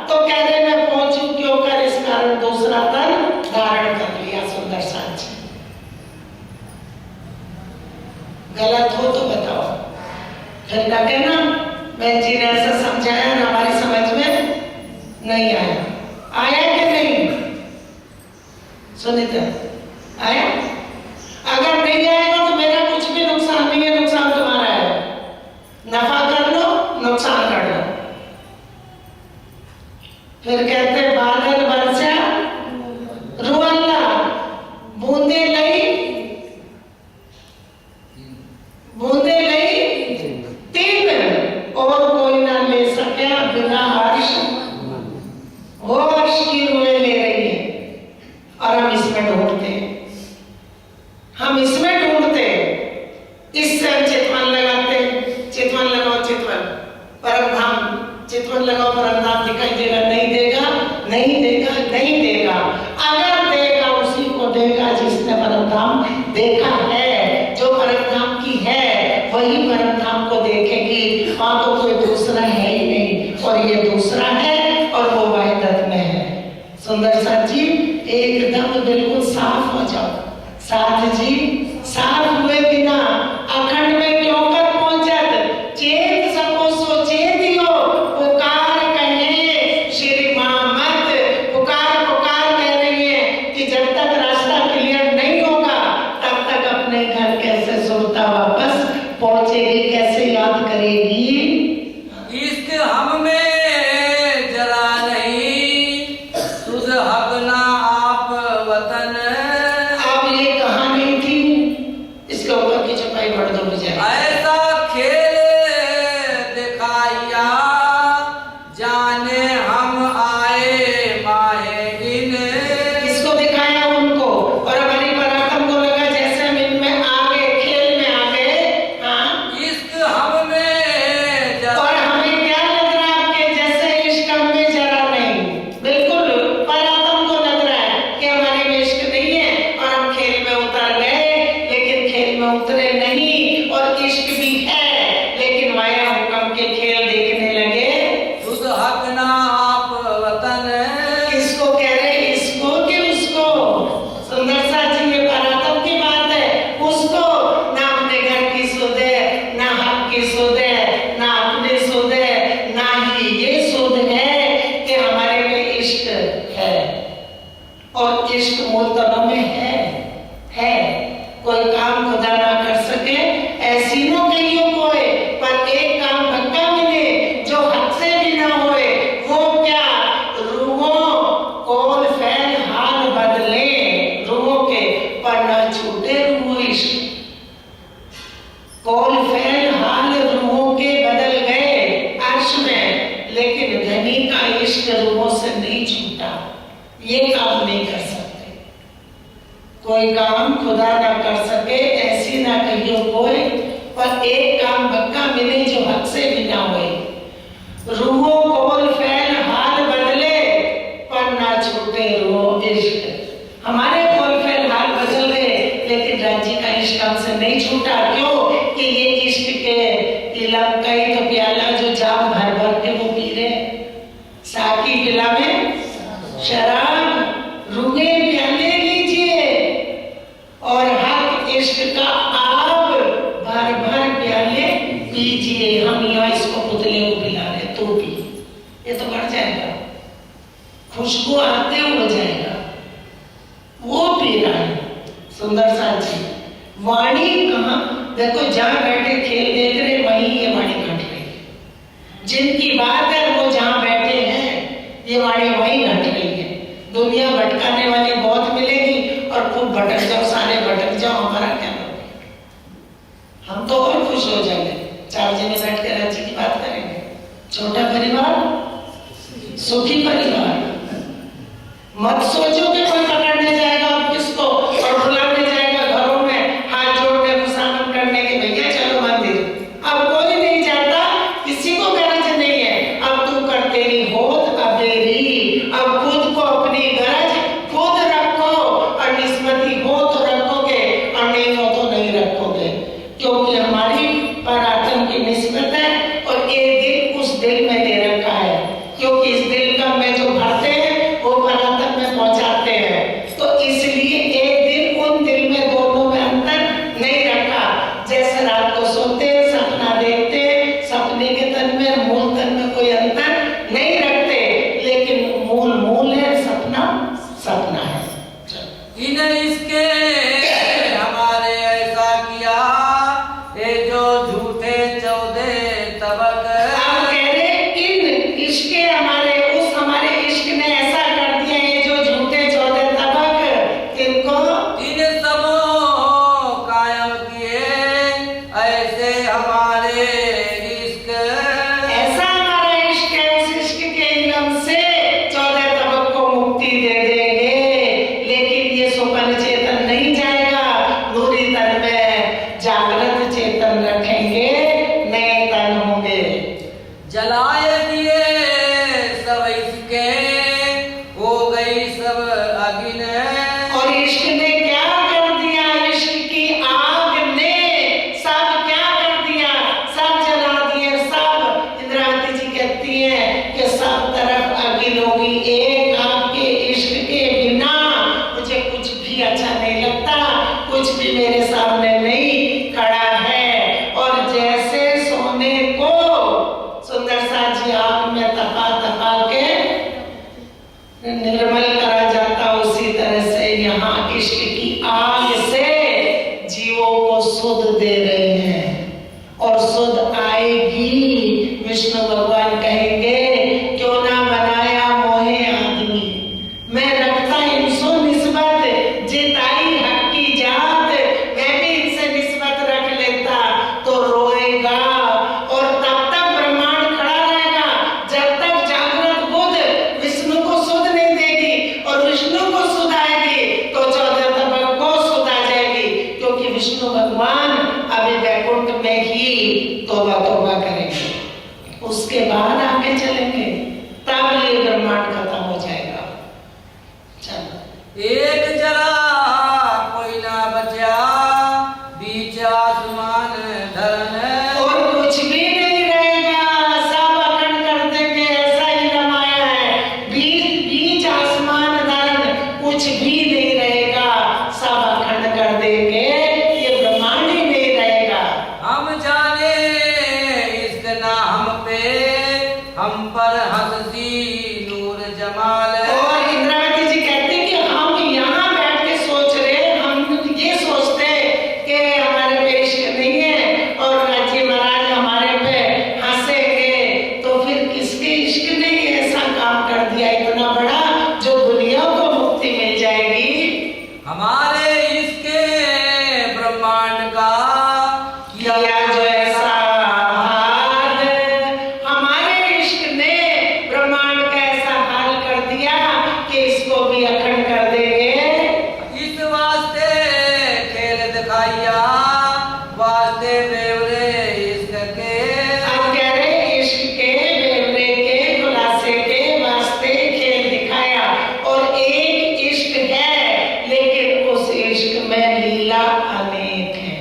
तो कह रहे मैं पहुंचू क्यों कर? इस कारण दूसरा तन धारण कर लिया। सुंदर साथी, गलत हो तो बताओ। फिर लगे ना मैं जी ने ऐसा समझाया ना, हमारी समझ में नहीं आया। आया कि नहीं? सुनीता, आया? अगर नहीं आएगा तो मेरा कुछ भी नुकसान नहीं है, नुकसान तुम्हारा है। नफा कर लो, नुकसान कर लो। फिर कहते बादल बरसा रुअल्ला, बूंदे लई तीन, और कोई ना ले सके बिना अर्श। वो अर्श की रुए ले रही है, और हम इसमें ढूंढते, हम इसमें ढूंढते। इससे चितवन लगाते, चितवन लगाओ चितवन, परम धाम, चितवन लगाओ परम धाम, दिखाई देगा नहीं देगा, नहीं देगा नहीं देगा। अगर देगा उसी को देगा जिसने परम धाम देखा है। जो परम धाम की है वही परम धाम को देखेगी। वहां तो कोई दूसरा है ही नहीं, और ये दूसरा है, और वो वाहिदत में है। सुंदर साथी, एकदम बिल्कुल साफ हो जाओ। साथ जी साफ हुए बिना अखंड में क्यों कर पहुंचत? चेत सको सो चेतियो, पुकार कहे श्री मामत। पुकार पुकार कह रही है कि जब तक रास्ता क्लियर नहीं होगा, तब तक अपने घर कैसे सुरता वापस पहुंचेगी, कैसे याद करेगी? इश्क हम में जरा नहीं, तुझ हक ना आप वतन। अब ये कहानी थी, इस आगे बढ़ दो विजय। ऐसा खेल दिखाया जाने हम आए माहे इन। किसको दिखाया? उनको। और हमारी पराक्रम को लगा जैसे हम इनमें आ गए, खेल में आ गए। हाँ, इश्क हम में जरा। और हमें क्या लग रहा है आपके जैसे इश्क हम में जरा नहीं। बिल्कुल पराक्रम को लग रहा है कि हमारे में इश्क नहीं है और हम खेल में उतर गए, लेकिन खेल में उतरे नहीं। और इश्क भी है लेकिन माया हुक्म के खेल देखने लगे। खुद हक ना आप वतन। किसको कह रहे हैं? इसको कि उसको? सुंदर सा जी ये पराक्रम की बात है। उसको ना अपने घर की सुध है, ना हक की सुध है, ना अपने सुध है, ना ही ये सुध है कि हमारे में इश्क है। और इश्क मूल तनों में है। कोई काम खुदा ना कर सके ऐसी न कहियो कोई, पर एक काम पक्का मिले जो हद से भी ना होए। वो क्या? रूहों कोल फैल हाल बदले रूहों के, पर न छूटे रूह इश्क। कोल फैल हाल रूहों के बदल गए अर्श में, लेकिन धनी का इश्क रूहों से नहीं छूटा। ये काम नहीं कर सकते। कोई काम खुदा ना कर सके ऐसी ना कहियो कोई, पर एक काम पक्का मिले जो हद से भी ना होए। रूहों कोल फैल हाल बदले, पर ना छूटे रूह इश्क। हमारे कोल फैल हाल बदल गए लेकिन राज्य का इश्क हमसे नहीं छूटा। क्यों? कि ये इश्क के इलम कई तो प्याला जो जाम भर भर के वो पी रहे। साकी पिलावे शराब, रुगे प्याले लीजिए और हक इश्क का आब भर भर प्याले पीजिए। हम यहाँ इसको पुतले को पिला रहे, तो पी, ये तो बढ़ जाएगा, खुशबू आते हो जाएगा। वो पी रहा है। सुंदर सा जी वाणी कहाँ? देखो जहाँ बैठे खेल देख रहे वहीं ये वाणी घट रही है। जिनकी बात है वो जहाँ बैठे हैं ये वाणी वहीं घट रही है। दुनिया भटकाने वाली बहुत मिलेगी और खूब भटक जाओ, सारे भटक जाओ, हमारा क्या होगा? हम तो और खुश हो जाएंगे। 4 जने बैठ कर राज्य की बात करेंगे। छोटा परिवार, सुखी परिवार। मत सोचो कि कोई पकड़ने जाएगा और किसको और बुलाने जाएगा घरों में हाथ जोड़ के खुशामद करने के, भैया चलो मंदिर। अब कोई नहीं जाता, किसी को गरज नहीं है। अब तू कर तेरी होत अबेरी। अब खुद को अपनी गरज खुद रखो और निस्बती हो तो रखोगे और नहीं हो तो नहीं रखोगे, क्योंकि हमारी पराक्रम की निस्बत है और ये दिल उस दिल में दे रखा है। क्योंकि इस दिल का में जो भरते हैं वो पराक्रम में पहुंचाते हैं। तो इसलिए एक दिल उन दिल में दोनों में अंतर नहीं रखा। जैसे रात को सोते सपना देखते, सपने के तन में मूल तन में कोई अंतर नहीं रखते, लेकिन मूल मूल है, सपना सपना है। इन इसके हमारे ऐसा किया ये जो झूठे 14 तबक। आप कह रहे इन इश्के हमारे उस हमारे इश्क ने ऐसा कर दिया ये जो झूठे 14 तबक। किनको? इन सबों कायम किए ऐसे हमारे इश्क। ऐसा हमारा इश्क है, उस इश्क के इल्म से 14 तबक को मुक्ति दे देंगे। लेकिन ये सुपन चेतन नहीं जाएगा, नूरी तन में जागृत चेतन रखेंगे, नए तन होंगे। जलाए दिए सब इसके हो गई सब अगिन। और इश्क ने क्या कर दिया? इश्क की आग ने सब क्या कर दिया? सब जला दिए, सब। इंद्रावती जी कहती हैं कि सब तरफ अगिन होगी। एक आपके इश्क के बिना मुझे कुछ भी अच्छा नहीं लगता, कुछ भी मेरे सामने नहीं खड़ा है। और जैसे सोने को सुंदर सा जी आग में तपा तपा के निर्मल करा जाता, उसी तरह से यहाँ इश्क की आग से जीवों को सुध दे रहे हैं। और सुध आएगी। विष्णु भगवान कहेंगे क्यों ना बनाया मोहे आदमी, मैं रखता इनसो निस्बत, जिताई हक की जात, मैं भी इनसे निस्बत रख लेता। में ही तौबा करेंगे, उसके बाद आगे चलेंगे, तब ये ब्रह्मांड खत्म हो जाएगा। चलो एक जरा कोई ना बचा, बीच आसमान धरन, और कुछ भी नहीं रहेगा, सब अखंड कर देंगे, ऐसा ही रमाया है। बीच आसमान धरन, कुछ भी नहीं रहेगा, सब अखंड कर देंगे, ये ब्रह्मांड ही नहीं रहेगा। हम जाने इश्क ना हम पे, हम पर हंसी नूर जमाल। और इंद्रावती जी कहते हैं कि हम यहाँ बैठ के सोच रहे, हम ये सोचते कि हमारे पे इश्क नहीं है और राजी महाराज हमारे पे हंसेंगे, तो फिर किसके इश्क ने ऐसा काम कर दिया इतना बड़ा जो दुनिया को मुक्ति मिल जाएगी। हमारे इसके ब्रह्मांड का किया जो ऐसा हाल, हमारे इश्क ने ब्रह्मांड का ऐसा हाल कर दिया कि इसको भी अखंड कर देंगे। इस वास्ते खेल दिखाइया, वास्ते बेवरे इश्क के। आप कह रहे इश्क के बेवरे के खुलासे के वास्ते खेल दिखाया, और एक इश्क है लेकिन उस इश्क में लीला अनेक है,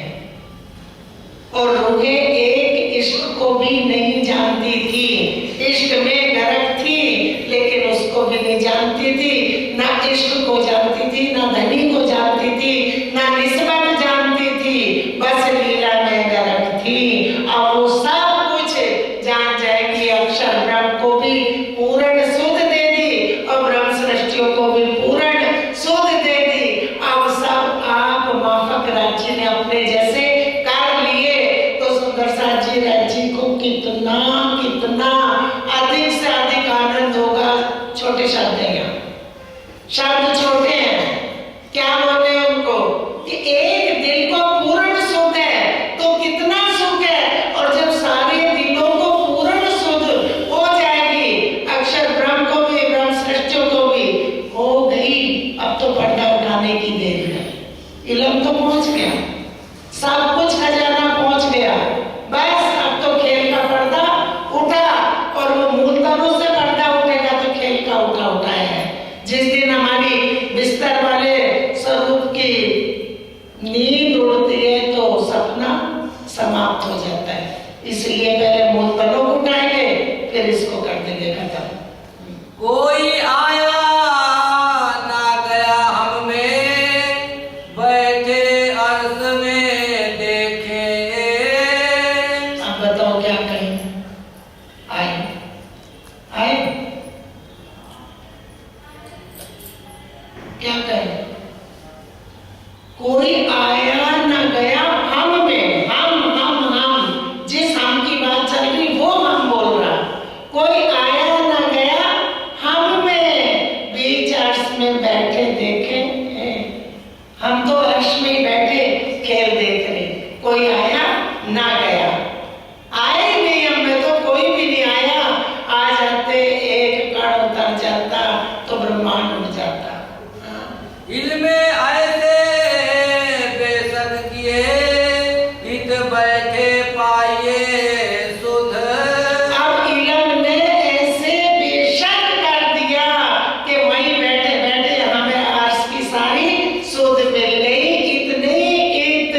और रूहें एक इश्क को भी नहीं जानती थी, इश्क में गर्क थी लेकिन उसको भी नहीं जानती थी, ना इश्क को जानती थी, ना धनी को जानती थी, ना निस्बत जानती थी, बस लीला में गर्क थी। अब वो सब कुछ जान जाएगी, अक्षर ब्रह्म को भी पूर्ण शुद्ध दे दी और ब्रह्म सृष्टियों को भी पूर्ण शुद्ध दे दी। अब सब आप माफक राज्य ने अपने जैसे कर लिए, तो सुंदर साथ जी राज्य को कितना कितना अधिक से अधिक आनंद होगा। छोटे शब्द हैं यहाँ, शब्द छोटे हैं, क्या बोले उनको कि एक दिल को पूर्ण सुख है तो कितना सुख है, और जब सारे दिलों को पूर्ण शुद्ध हो जाएगी, अक्षर ब्रह्म को भी ब्रह्म सृष्टियों को भी हो गई, अब तो पर्दा उठाने की देर है, इल्म तो पहुंच गया, सब कुछ खजाना पहुंच गया, बस अब तो खेल का पर्दा उठा, और वो मूल तनों से पर्दा उठेगा तो खेल का उठा है। जिस दिन हमारी बिस्तर वाले स्वरूप की नींद उड़ती है तो सपना समाप्त हो जाता है, इसलिए पहले मूल तनों को उठाएंगे, फिर इसको कर देंगे खत्म। कोई आया ना गया हम में, बैठे अर्ज में देखे। अब बताओ क्या करें, आए आए क्या करें, कोई आया ना गया हम में, हम जिस हम की बात चल रही वो हम बोल रहा, कोई आया ना गया हम में, बीच अर्श में बैठे देखे हम तो अर्श में ही बैठे खेल देख रहे, कोई आया ना गया, आए नहीं हम में तो कोई भी नहीं आया, आ जाते एक कण उतर जाता तो ब्रह्मांड उठ जाता। इल्म ऐसे बेशक किए, इत बैठे पाइए सुध। अब इल्म ने ऐसे बेशक कर दिया कि वहीं बैठे बैठे हमें अर्श की सारी सुध मिल गई, इतने इत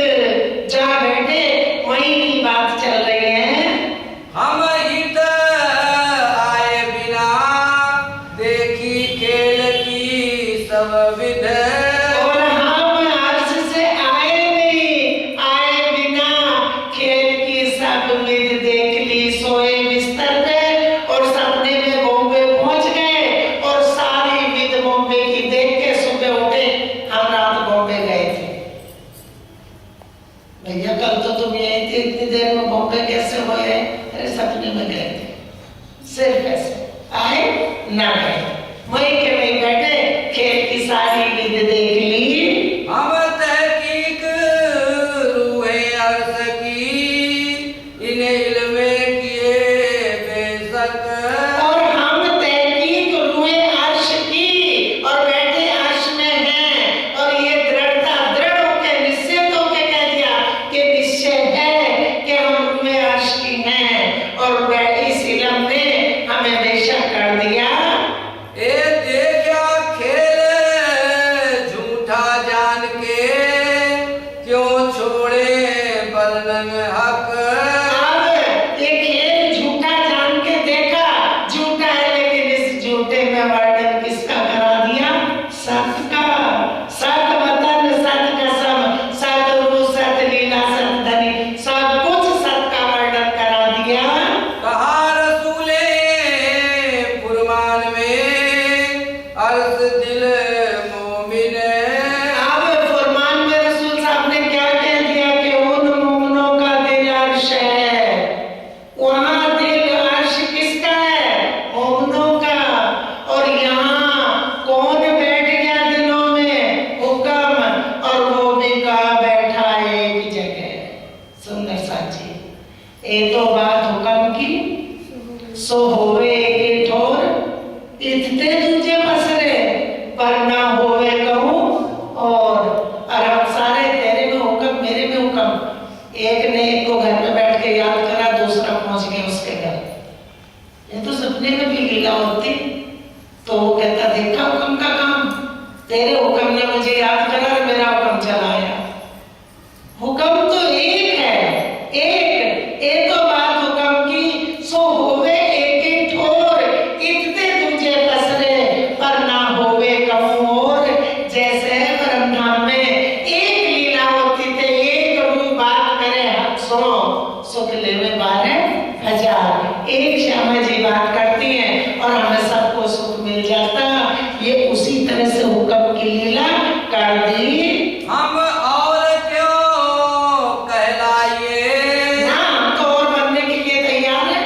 जा बैठे वहीं की बात चल रही है। हम इत आए बिना, देखी खेल की सब विध। और हम अर्श से आए नहीं, आए बिना खेल की सब विध देख ली, सोए बिस्तर पे और सपने में बॉम्बे पहुंच गए, और सारी विध बॉम्बे की देख के सुबह उठे, हम रात बॉम्बे गए थे। भैया कल तो तुम यही थे, इतनी देर में बॉम्बे कैसे हुए? अरे सपने में गए थे, सिर्फ ऐसे आए ना गए, वहीं के वहीं बैठे खेल की सारी विध देख ली। हम तहकीक रूहे अर्श की, इन्हें इल्म किए बेशक। और हम तहकीक रूहे अर्श की, और बैठे अर्श में हैं, और ये दृढ़ता दृढ़ होके निश्चित होके कह दिया कि निश्चय है कि वर्णन हक। अब ये खेल झूठा जान के देखा, झूठा है, लेकिन इस झूठे में वर्णन किसका करा दिया? सत का। सत वतन, सत कसम, सत रूप, सत लीला, सत धनी, सब कुछ सत का वर्णन करा दिया। कहा रसूले फुरमान में अर्ज दिल मोमिन। अब फुरमान में रसूल साहब ने क्या कह दिया कि उन मोमिनों का दिल अर्श है। वहां दिल अर्श किसका है? मोमिनों का। और यहाँ कौन बैठ गया दिलों में? हुक्म। और वो भी कहा बैठा है एक जगह। सुंदर साची, ये तो बात हुक्म की। सो होवे एक ठोर, इतने दूजे पसरे, पर ना होवे कहूं और हम सारे तेरे में हुक्म, मेरे में हुक्म। एक ने एक को घर में बैठ के याद करा, दूसरा पहुंच गया उसके घर। ये तो सपने में भी लीला होती। तो वो कहता देखा हुक्म का काम, तेरे हुक्म ने मुझे याद करा और मेरा हुक्म चला आया। हुक्म तो एक है, एक तो बात हुक्म की। सो होवे एक ठोर, इतने दूजे पसरे, पर ना होवे कहूं और। जैसे परमधाम में एक लीला होती थी, एक रूप बात करे हक सो, सुख लेवे 12,000। एक श्यामा जी बात करती हैं और हमें सबको सुख मिल जाता। ये उसी तरह से हुक्म की लीला कर दी। हम और क्यों कहलाइए। ना, हम तो और बनने के लिए तैयार हैं।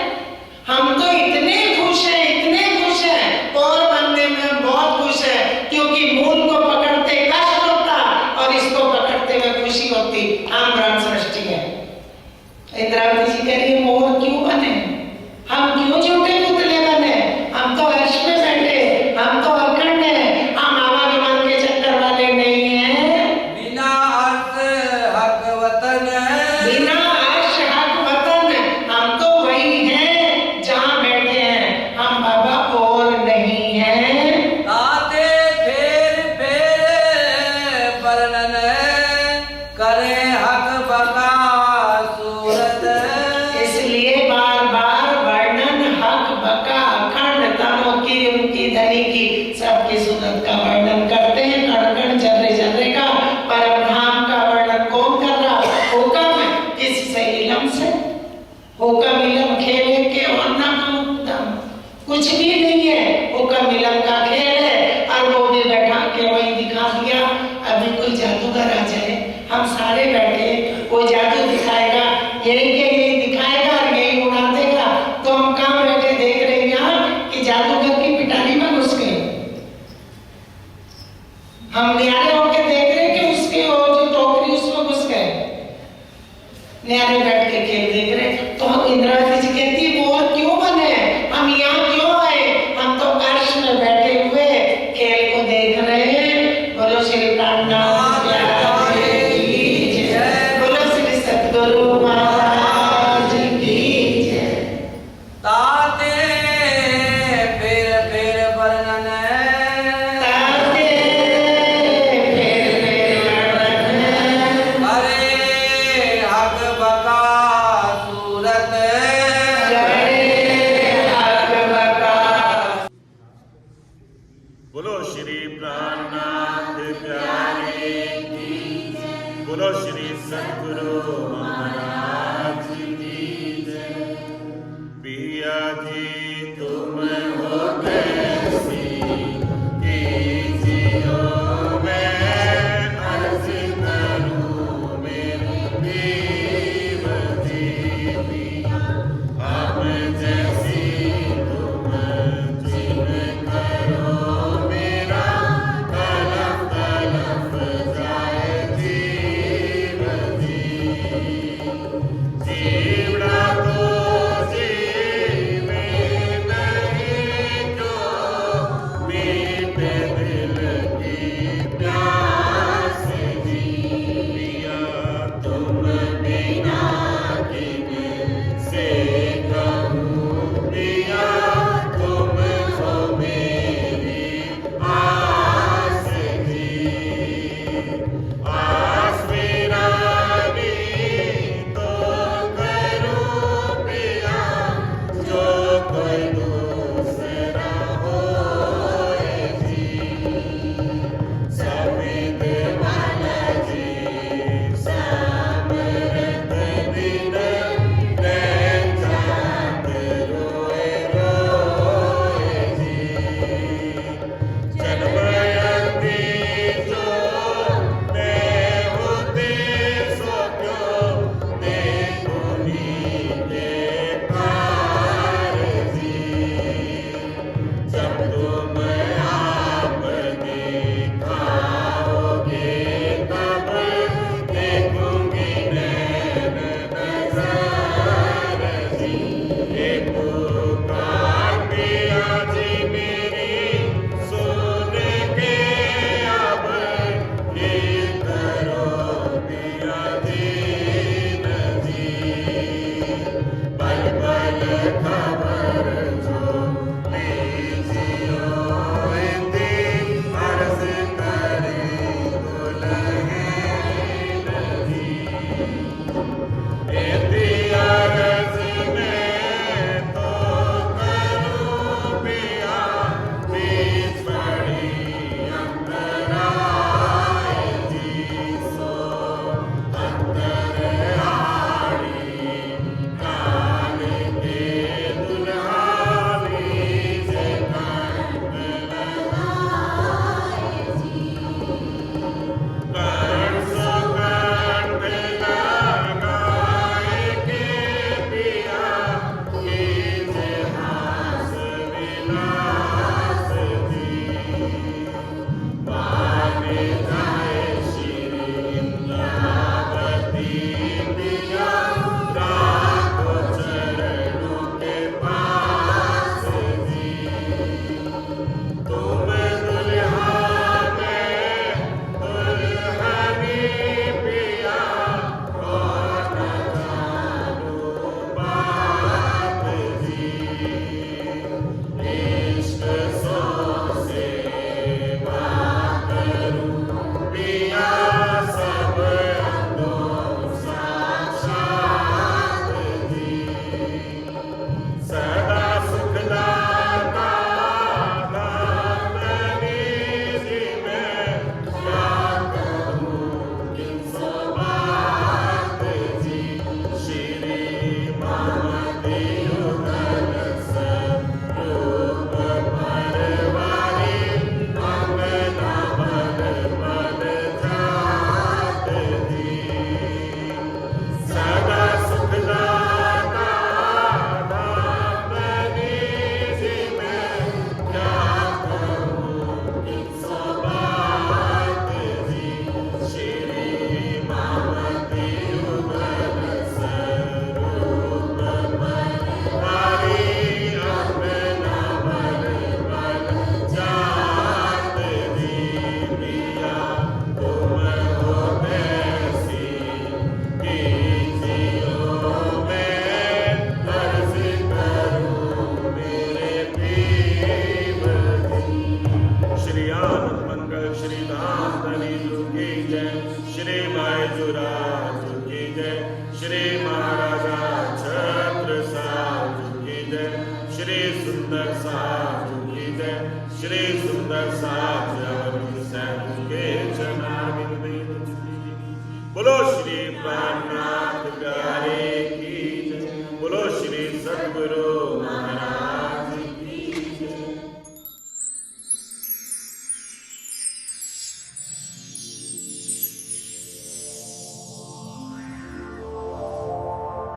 हम तो इतने खुश हैं, और बनने में हम बहुत खुश हैं, क्योंकि मूल को पकड़ते कष्ट होता और इसको पकड़ते हुए खुशी होती। हम ब्रह्म सृष्टि है। इंद्रावती जी कह रही है मोर क्यों बने, हम क्यों झूठे पुतले बने? हम तो अर्श में बैठे, हम तो अखंड हैं, हम आवागमन के चक्कर वाले नहीं हैं। बिना अर्थ हक वतन। बिना अर्श हक वतन, हम तो वही हैं जहाँ बैठे हैं, हम बाबा और नहीं हैं। ताते फेर वर्णन करे हक बका सूरत। इसलिए बार बार वर्णन हक बका अखंड तनों की, उनकी धनी की, सबकी सूरत का वर्णन करते हैं। कण कण जर्रे जर्रे का परमधाम का वर्णन कौन कर रहा? हुक्म। किससे? इलम से। हुक्म इलम खेल के और ना कुछ भी नहीं है। हुक्म इलम का खेल है और वो भी बैठा के वही दिखा दिया। अभी कोई जादूगर आ जाए, हम सारे बैठे, कोई जादू दिखाएगा, यही के यही दिखाएगा और यही उड़ा देगा, तो हम कहाँ बैठे देख रहे हैं यहाँ कि जादूगर की पिटारी में घुस गए। हम न्यारे होके देख रहे हैं कि उसके वो जो टोकरी उसमें घुस गए। न्यारे बैठ के खेल देख रहे। तो इंद्रावती जी कहती